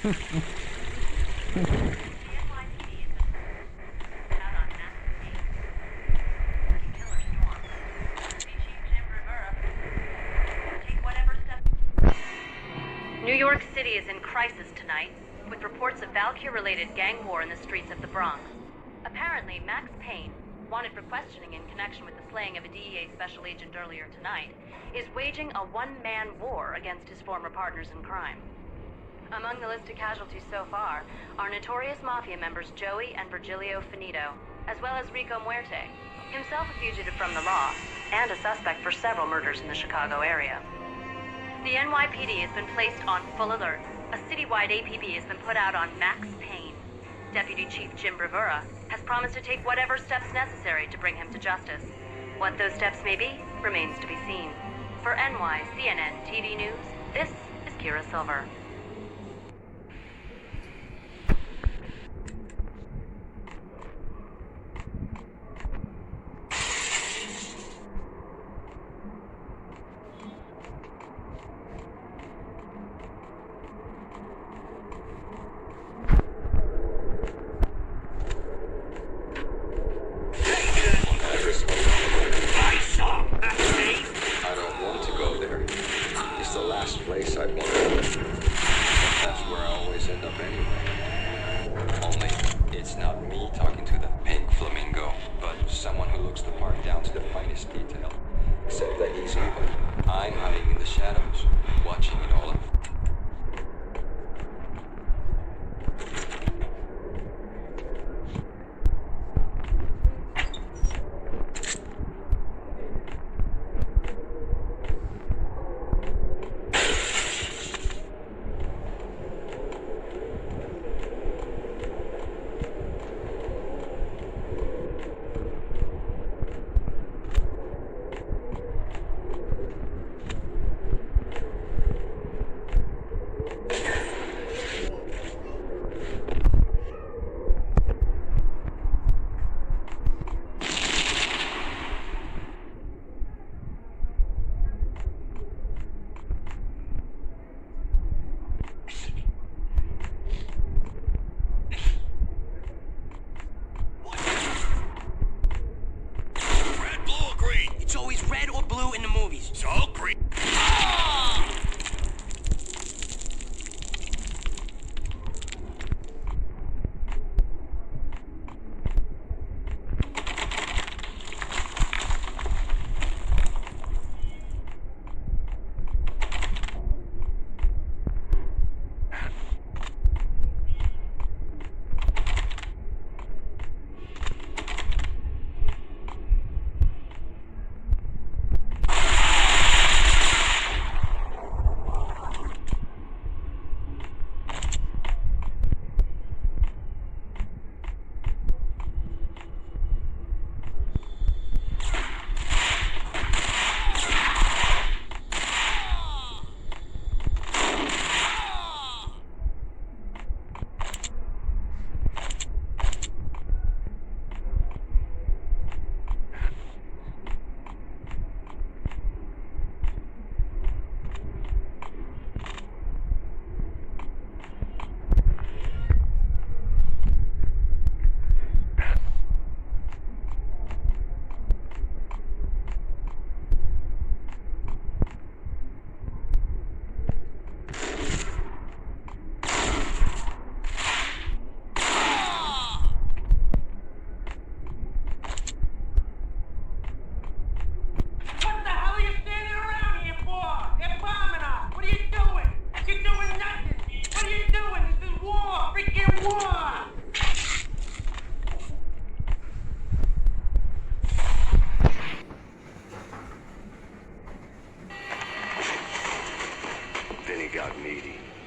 New York City is in crisis tonight, with reports of Valkyr-related gang war in the streets of the Bronx. Apparently, Max Payne, wanted for questioning in connection with the slaying of a DEA special agent earlier tonight, is waging a one-man war against his former partners in crime. Among the list of casualties so far are notorious mafia members Joey and Virgilio Finito, as well as Rico Muerte, himself a fugitive from the law, and a suspect for several murders in the Chicago area. The NYPD has been placed on full alert. A citywide APB has been put out on Max Payne. Deputy Chief Jim Bravura has promised to take whatever steps necessary to bring him to justice. What those steps may be remains to be seen. For NYCNN TV News, this is Kira Silver. I don't want to go there. It's the last place I'd want to go. That's where I always end up anyway. Only, it's not me talking to the pink flamingo, but someone who looks the part down to the finest detail. Except that he's evil. I'm hiding in the shadows, watching it all. It's always red or blue in the movies. So green.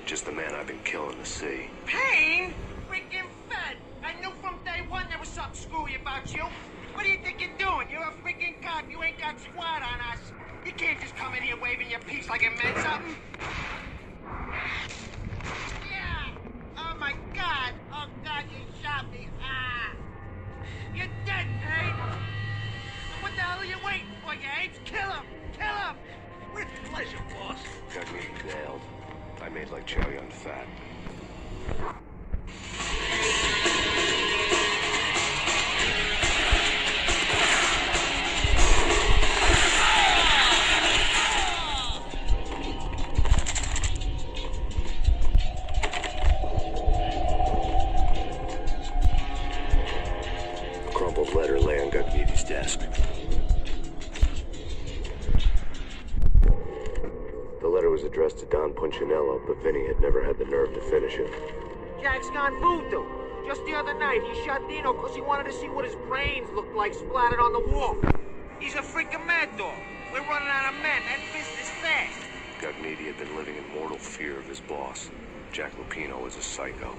Just the man I've been killing to see. Payne? Freaking fed! I knew from day one there was something screwy about you. What do you think you're doing? You're a freaking cop. You ain't got squad on us. You can't just come in here waving your piece like it meant something. Yeah! Oh my God! Oh God, you shot me! Ah! You're dead, Payne! What the hell are you waiting for, you apes? Kill him! Kill him! With pleasure, boss. Got me nailed. I made like Chow Yun fat. crumpled letter lay on Gugneedy's desk. The letter was addressed to Don Punchinello, but Vinny had never had the nerve to finish it. Jack's gone voodoo. Just the other night, he shot Dino because he wanted to see what his brains looked like splattered on the wall. He's a freaking mad dog. We're running out of men. That fist is fast. Gugneedy had been living in mortal fear of his boss. Jack Lupino was a psycho.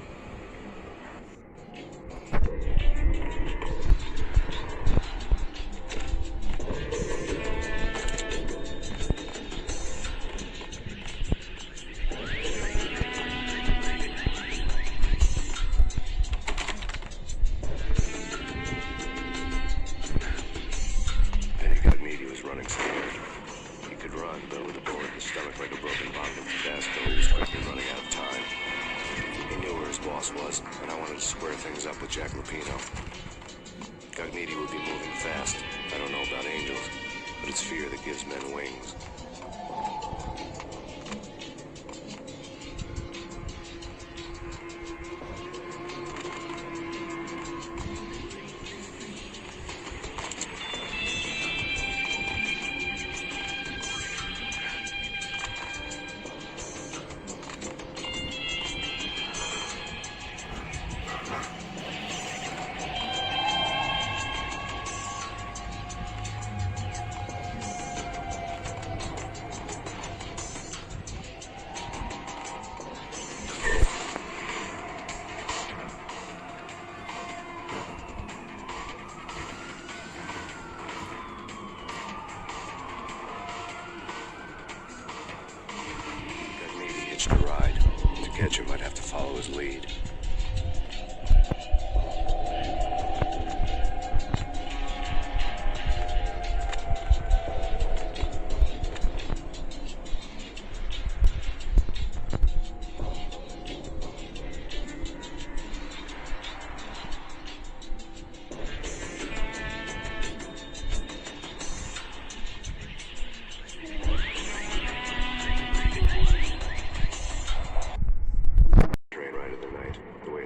Gugneedy would be moving fast. I don't know about angels, but it's fear that gives men wings. To ride. To catch him, I'd have to follow his lead.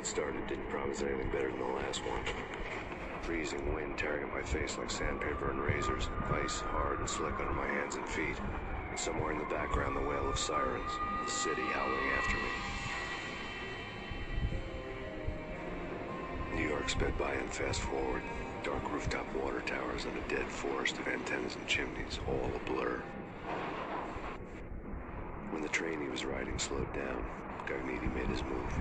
Started didn't promise anything better than the last one. Freezing wind tearing at my face like sandpaper and razors, ice hard and slick under my hands and feet, and somewhere in the background the wail of sirens, the city howling after me. New York sped by and fast forward, dark rooftop water towers and a dead forest of antennas and chimneys, all a blur. When the train he was riding slowed down, Gugneedy made his move.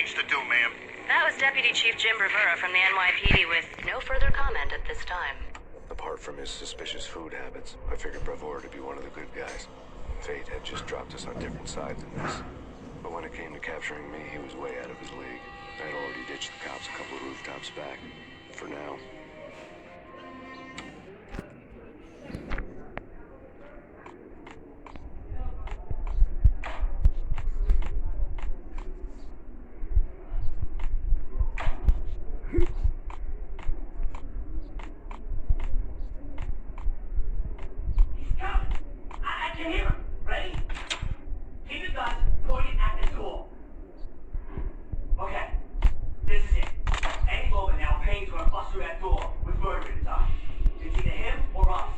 needs to do, ma'am? That was Deputy Chief Jim Rivera from the NYPD with no further comment at this time. Apart from his suspicious food habits, I figured Bravura to be one of the good guys. Fate had just dropped us on different sides in this. But when it came to capturing me, he was way out of his league. I had already ditched the cops a couple of rooftops back. For now. I can hear him. Ready? Keep your guns pointed at the door. Okay. This is it. Any moment now, Payne's gonna bust through that door with murder in his eye. It's either him or us.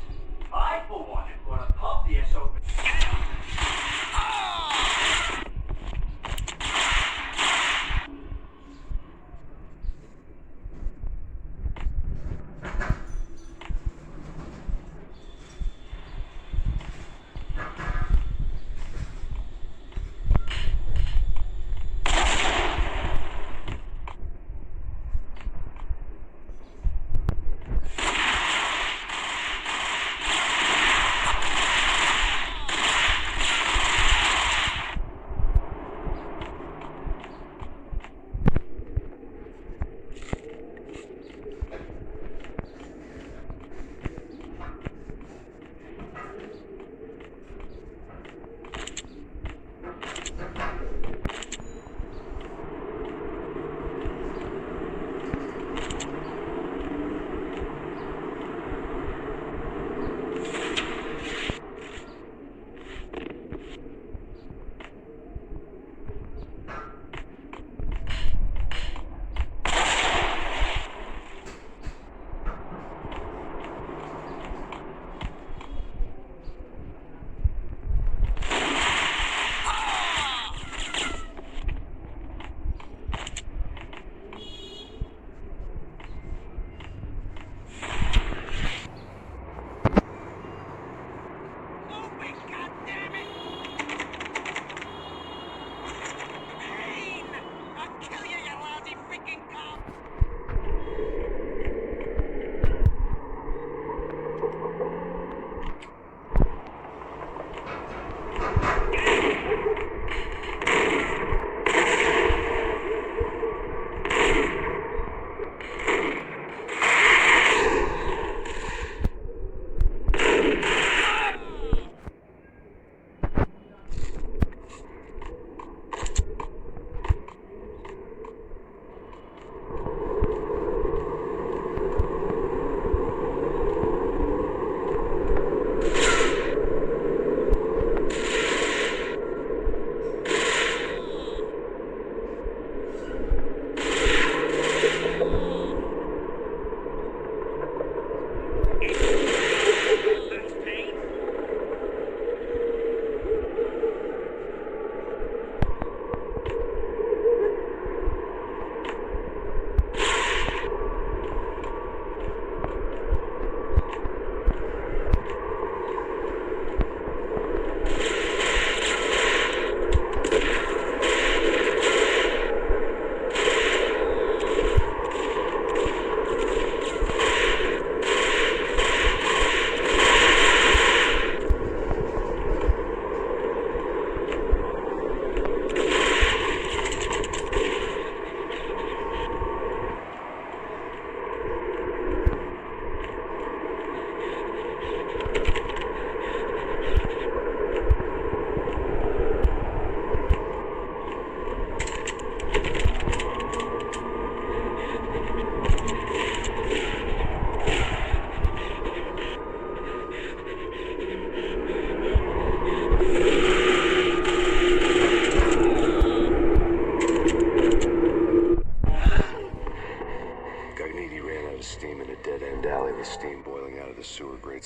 I, for one, am gonna pump the SOB.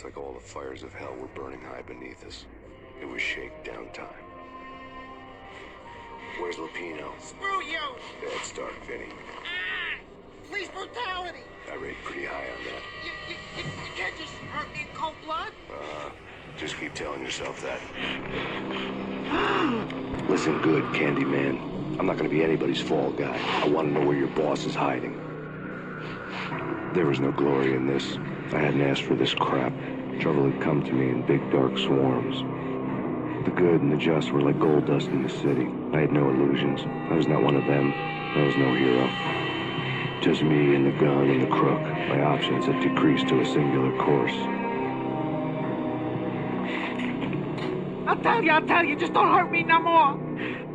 Like all the fires of hell were burning high beneath us. It was shakedown time. Where's Lupino? Screw you! Bad start, Vinny. Police brutality! I rate pretty high on that. You can't just hurt me in cold blood. Just keep telling yourself that. Listen good, Candyman. I'm not gonna be anybody's fall guy. I want to know where your boss is hiding. There was no glory in this. I hadn't asked for this crap. Trouble had come to me in big dark swarms. The good and the just were like gold dust in the city. I had no illusions. I was not one of them. I was no hero. Just me and the gun and the crook. My options had decreased to a singular course. I'll tell you, just don't hurt me no more.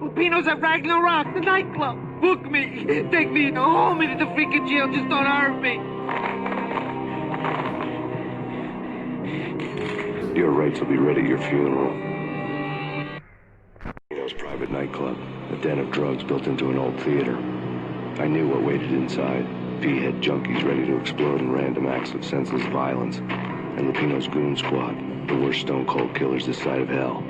Lupino's at Ragnarok, the nightclub. Book me. Take me to home into the freaking jail, just don't hurt me. Your rights will be read at your funeral. Lupino's private nightclub, a den of drugs built into an old theater. I knew what waited inside. P-head junkies ready to explode in random acts of senseless violence. And Lupino's goon squad, the worst stone-cold killers this side of hell.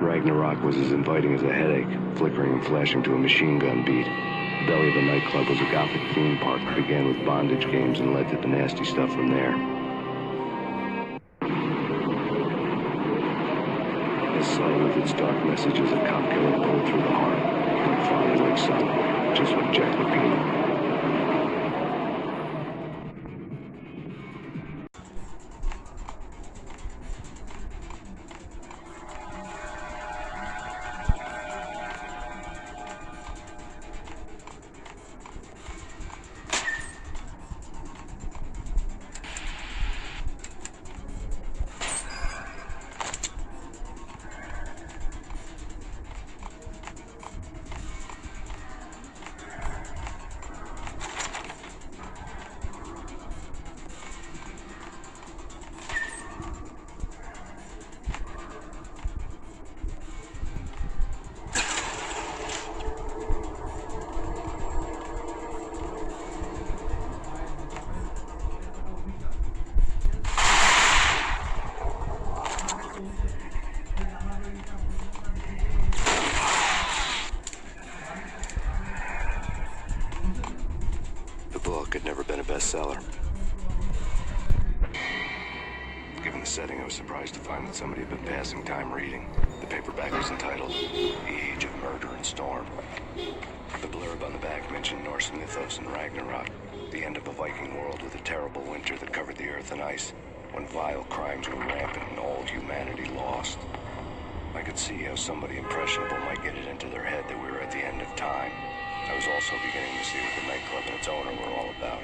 Ragnarok was as inviting as a headache, flickering and flashing to a machine gun beat. The belly of the nightclub was a gothic theme park that began with bondage games and led to the nasty stuff from there. As subtle with its dark message as a cop killer pulled through the heart. My father like son, just like Jack Lupino. Had never been a bestseller. Given the setting, I was surprised to find that somebody had been passing time reading. The paperback was entitled The Age of Murder and Storm. The blurb on the back mentioned Norse mythos and Ragnarok, the end of a Viking world with a terrible winter that covered the earth in ice, when vile crimes were rampant and all humanity lost. I could see how somebody impressionable might get it into their head that we were at the end of time. I was also beginning to see what the nightclub and its owner were all about.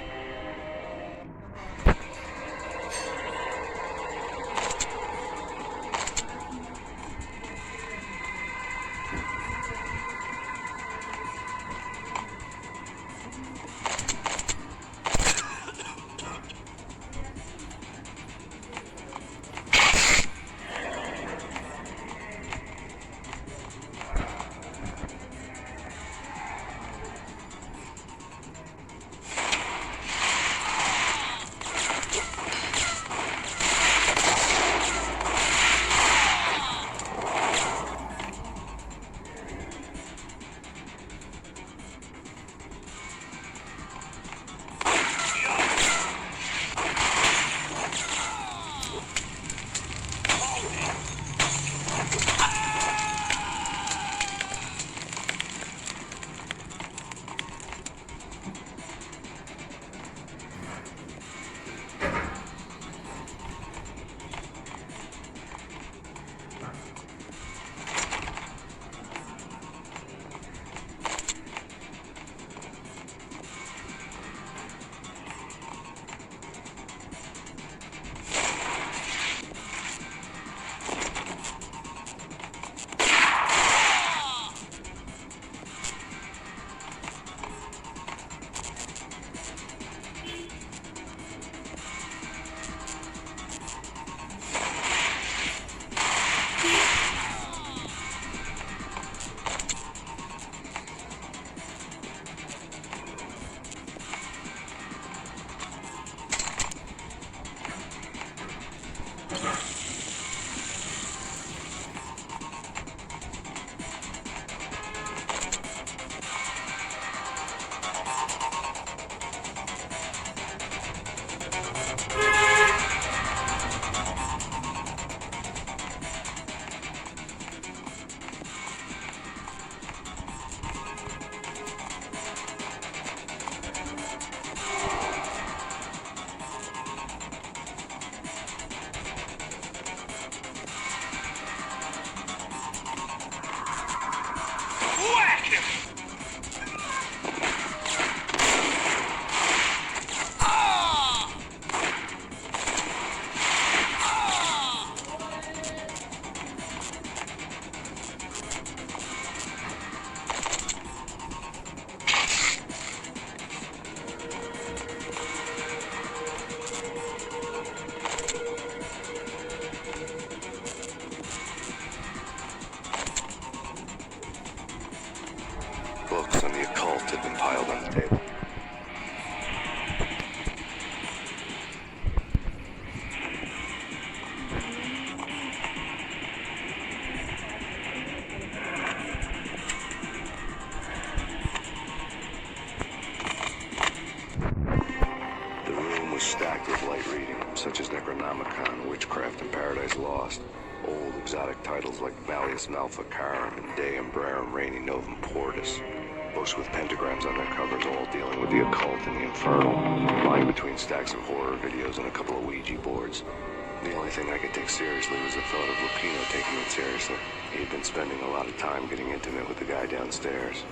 Books on the occult had been piled on the table. The room was stacked with light reading, such as Necronomicon, Witchcraft and Paradise Lost, old exotic titles like Malleus Maleficarum and De Umbrarum Reini Novum Portus. Books with pentagrams on their covers, all dealing with the occult and the infernal, lying between stacks of horror videos and a couple of Ouija boards. The only thing I could take seriously was the thought of Lupino taking it seriously. He'd been spending a lot of time getting intimate with the guy downstairs.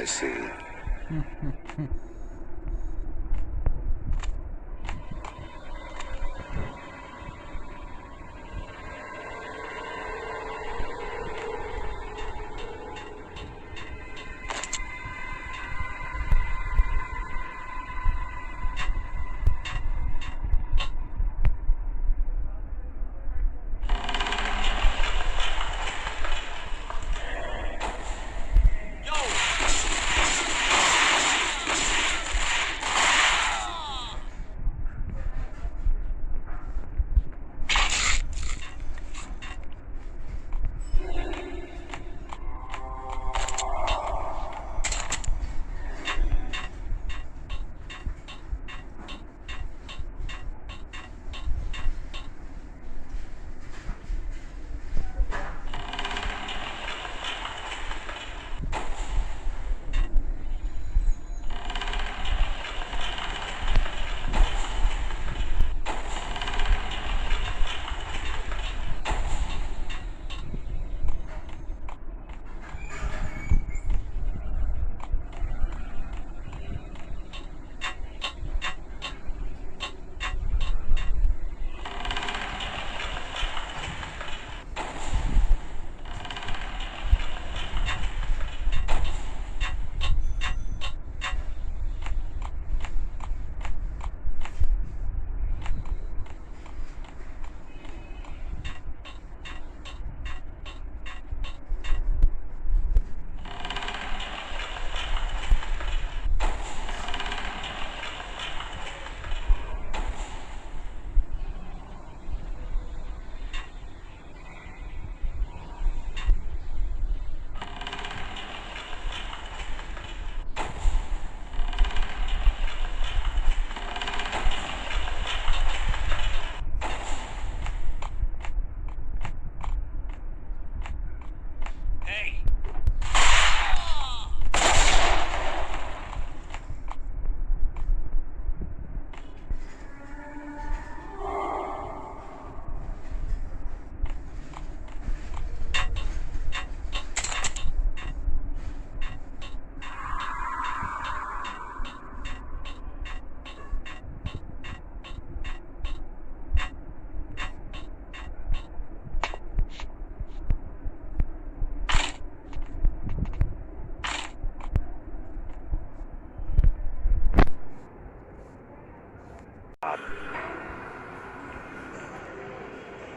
I see.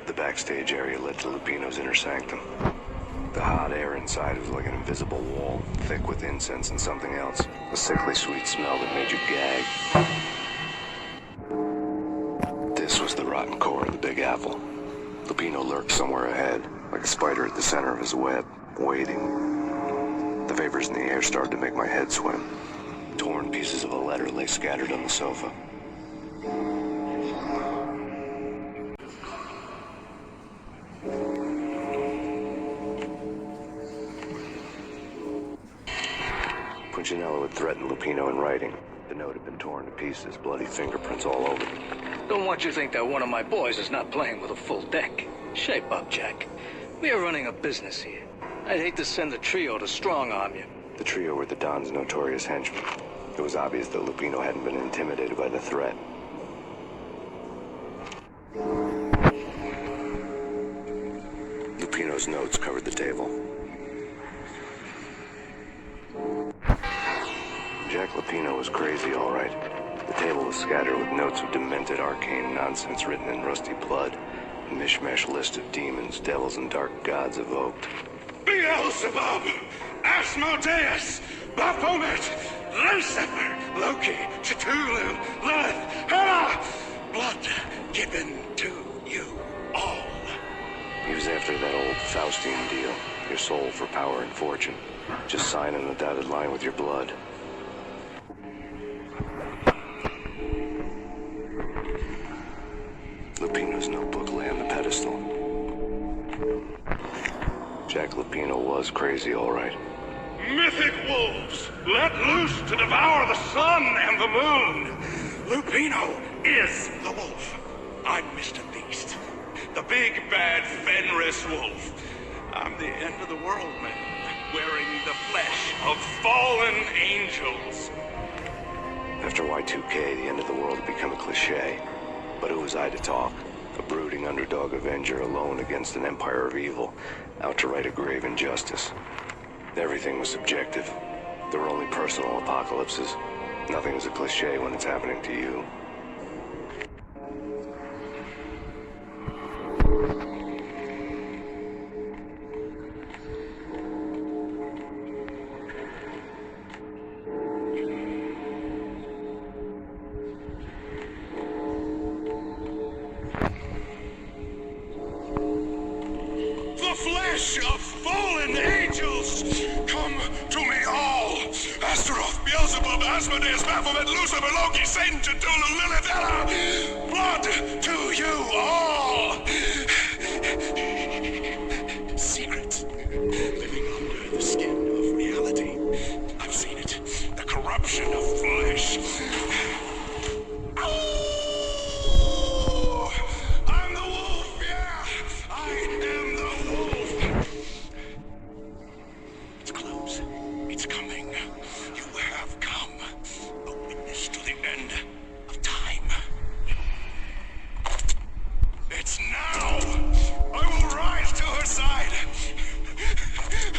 The backstage area led to Lupino's inner sanctum. The hot air inside was like an invisible wall, thick with incense and something else. A sickly sweet smell that made you gag. This was the rotten core of the Big Apple. Lupino lurked somewhere ahead, like a spider at the center of his web, waiting. The vapors in the air started to make my head swim. Torn pieces of a letter lay scattered on the sofa. Punchinello had threatened Lupino in writing. The note had been torn to pieces, bloody fingerprints all over it. Don't want you to think that one of my boys is not playing with a full deck. Shape up, Jack. We are running a business here. I'd hate to send the trio to strong-arm you. The trio were the Don's notorious henchmen. It was obvious that Lupino hadn't been intimidated by the threat. Lupino's notes covered the table. Jack Lupino was crazy, all right. The table was scattered with notes of demented arcane nonsense written in rusty blood. A mishmash list of demons, devils, and dark gods evoked. Beelzebub, Asmodeus, Baphomet, Lucifer, Loki, Cthulhu, Lilith, Hela! Blood given to you all. He was after that old Faustian deal. Your soul for power and fortune. Just sign on the dotted line with your blood. Lupino's notebook lay on the pedestal. Jack Lupino was crazy, all right. Mythic wolves, let loose to devour the sun and the moon. Lupino is the wolf. I'm Mr. Beast, the big bad Fenris wolf. I'm the end of the world, man. wearing the flesh of fallen angels. After Y2K, the end of the world had become a cliche. But who was I to talk? A brooding underdog avenger alone against an empire of evil, out to right a grave injustice. Everything was subjective. There were only personal apocalypses. Nothing is a cliche when it's happening to you. The flesh of fallen angels! Come to me all! Astaroth, Beelzebub, Asmodeus, Baphomet, Lucifer, Loki, Satan, Cthulhu, Lilith, Ella! Blood to you all! Secret. Living under the skin of reality. I've seen it. The corruption of flesh. Oh! I'm the wolf, yeah! I am the wolf! It's close. It's coming. You have come. A witness to the end of time. It's now! I will rise to her side!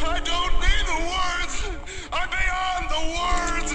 I don't need the words! I'm beyond the words!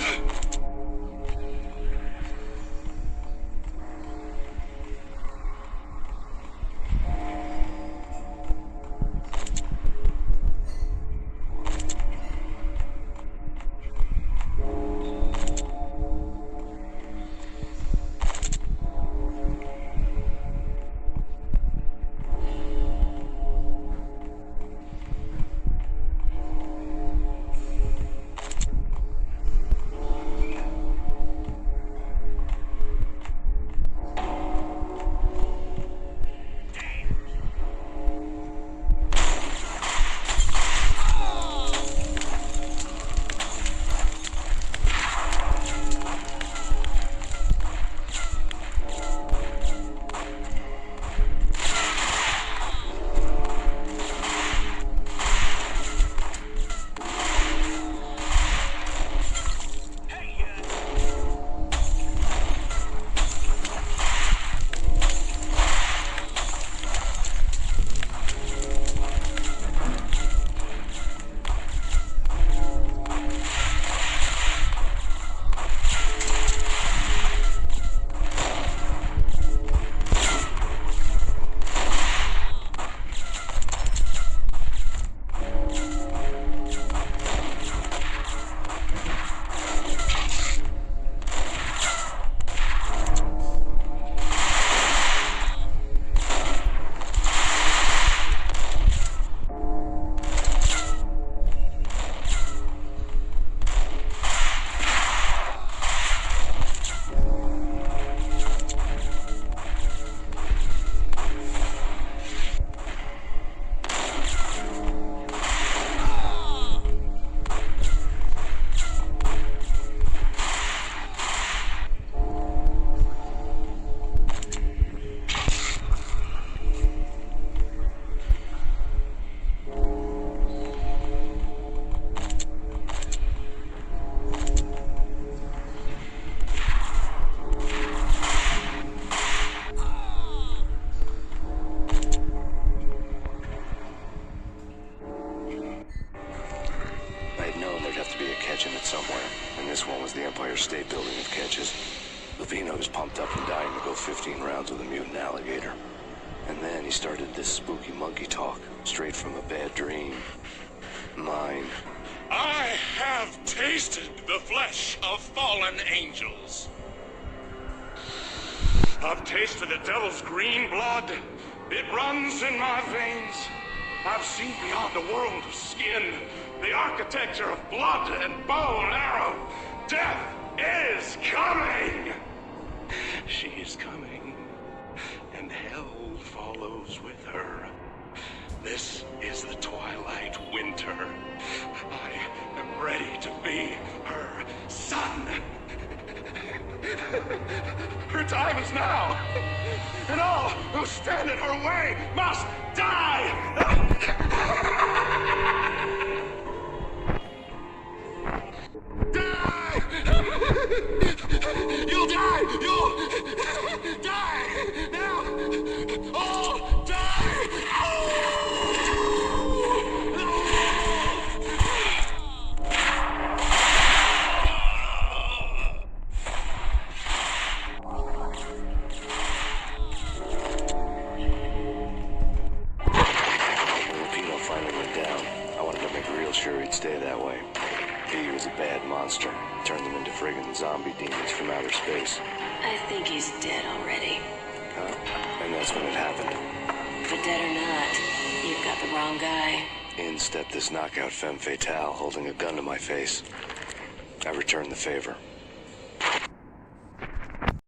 State building of catches. Lupino was pumped up and dying to go 15 rounds with a mutant alligator. And then he started this spooky monkey talk, straight from a bad dream. Mine. I have tasted the flesh of fallen angels. I've tasted the devil's green blood. It runs in my veins. I've seen beyond the world of skin, the architecture of blood and bow and arrow. Death is coming! She is coming, and hell follows with her. This is the twilight winter. I am ready to be her son. Her time is now, and all who stand in her way must die! You'll die! You'll die! Now! Oh, die! When Pino finally went down, I wanted to make real sure he'd stay that way. He was a bad monster. Turned them into friggin' zombie demons from outer space. I think he's dead already. Huh? And that's when it happened. But dead or not, you've got the wrong guy. In stepped this knockout femme fatale holding a gun to my face. I returned the favor.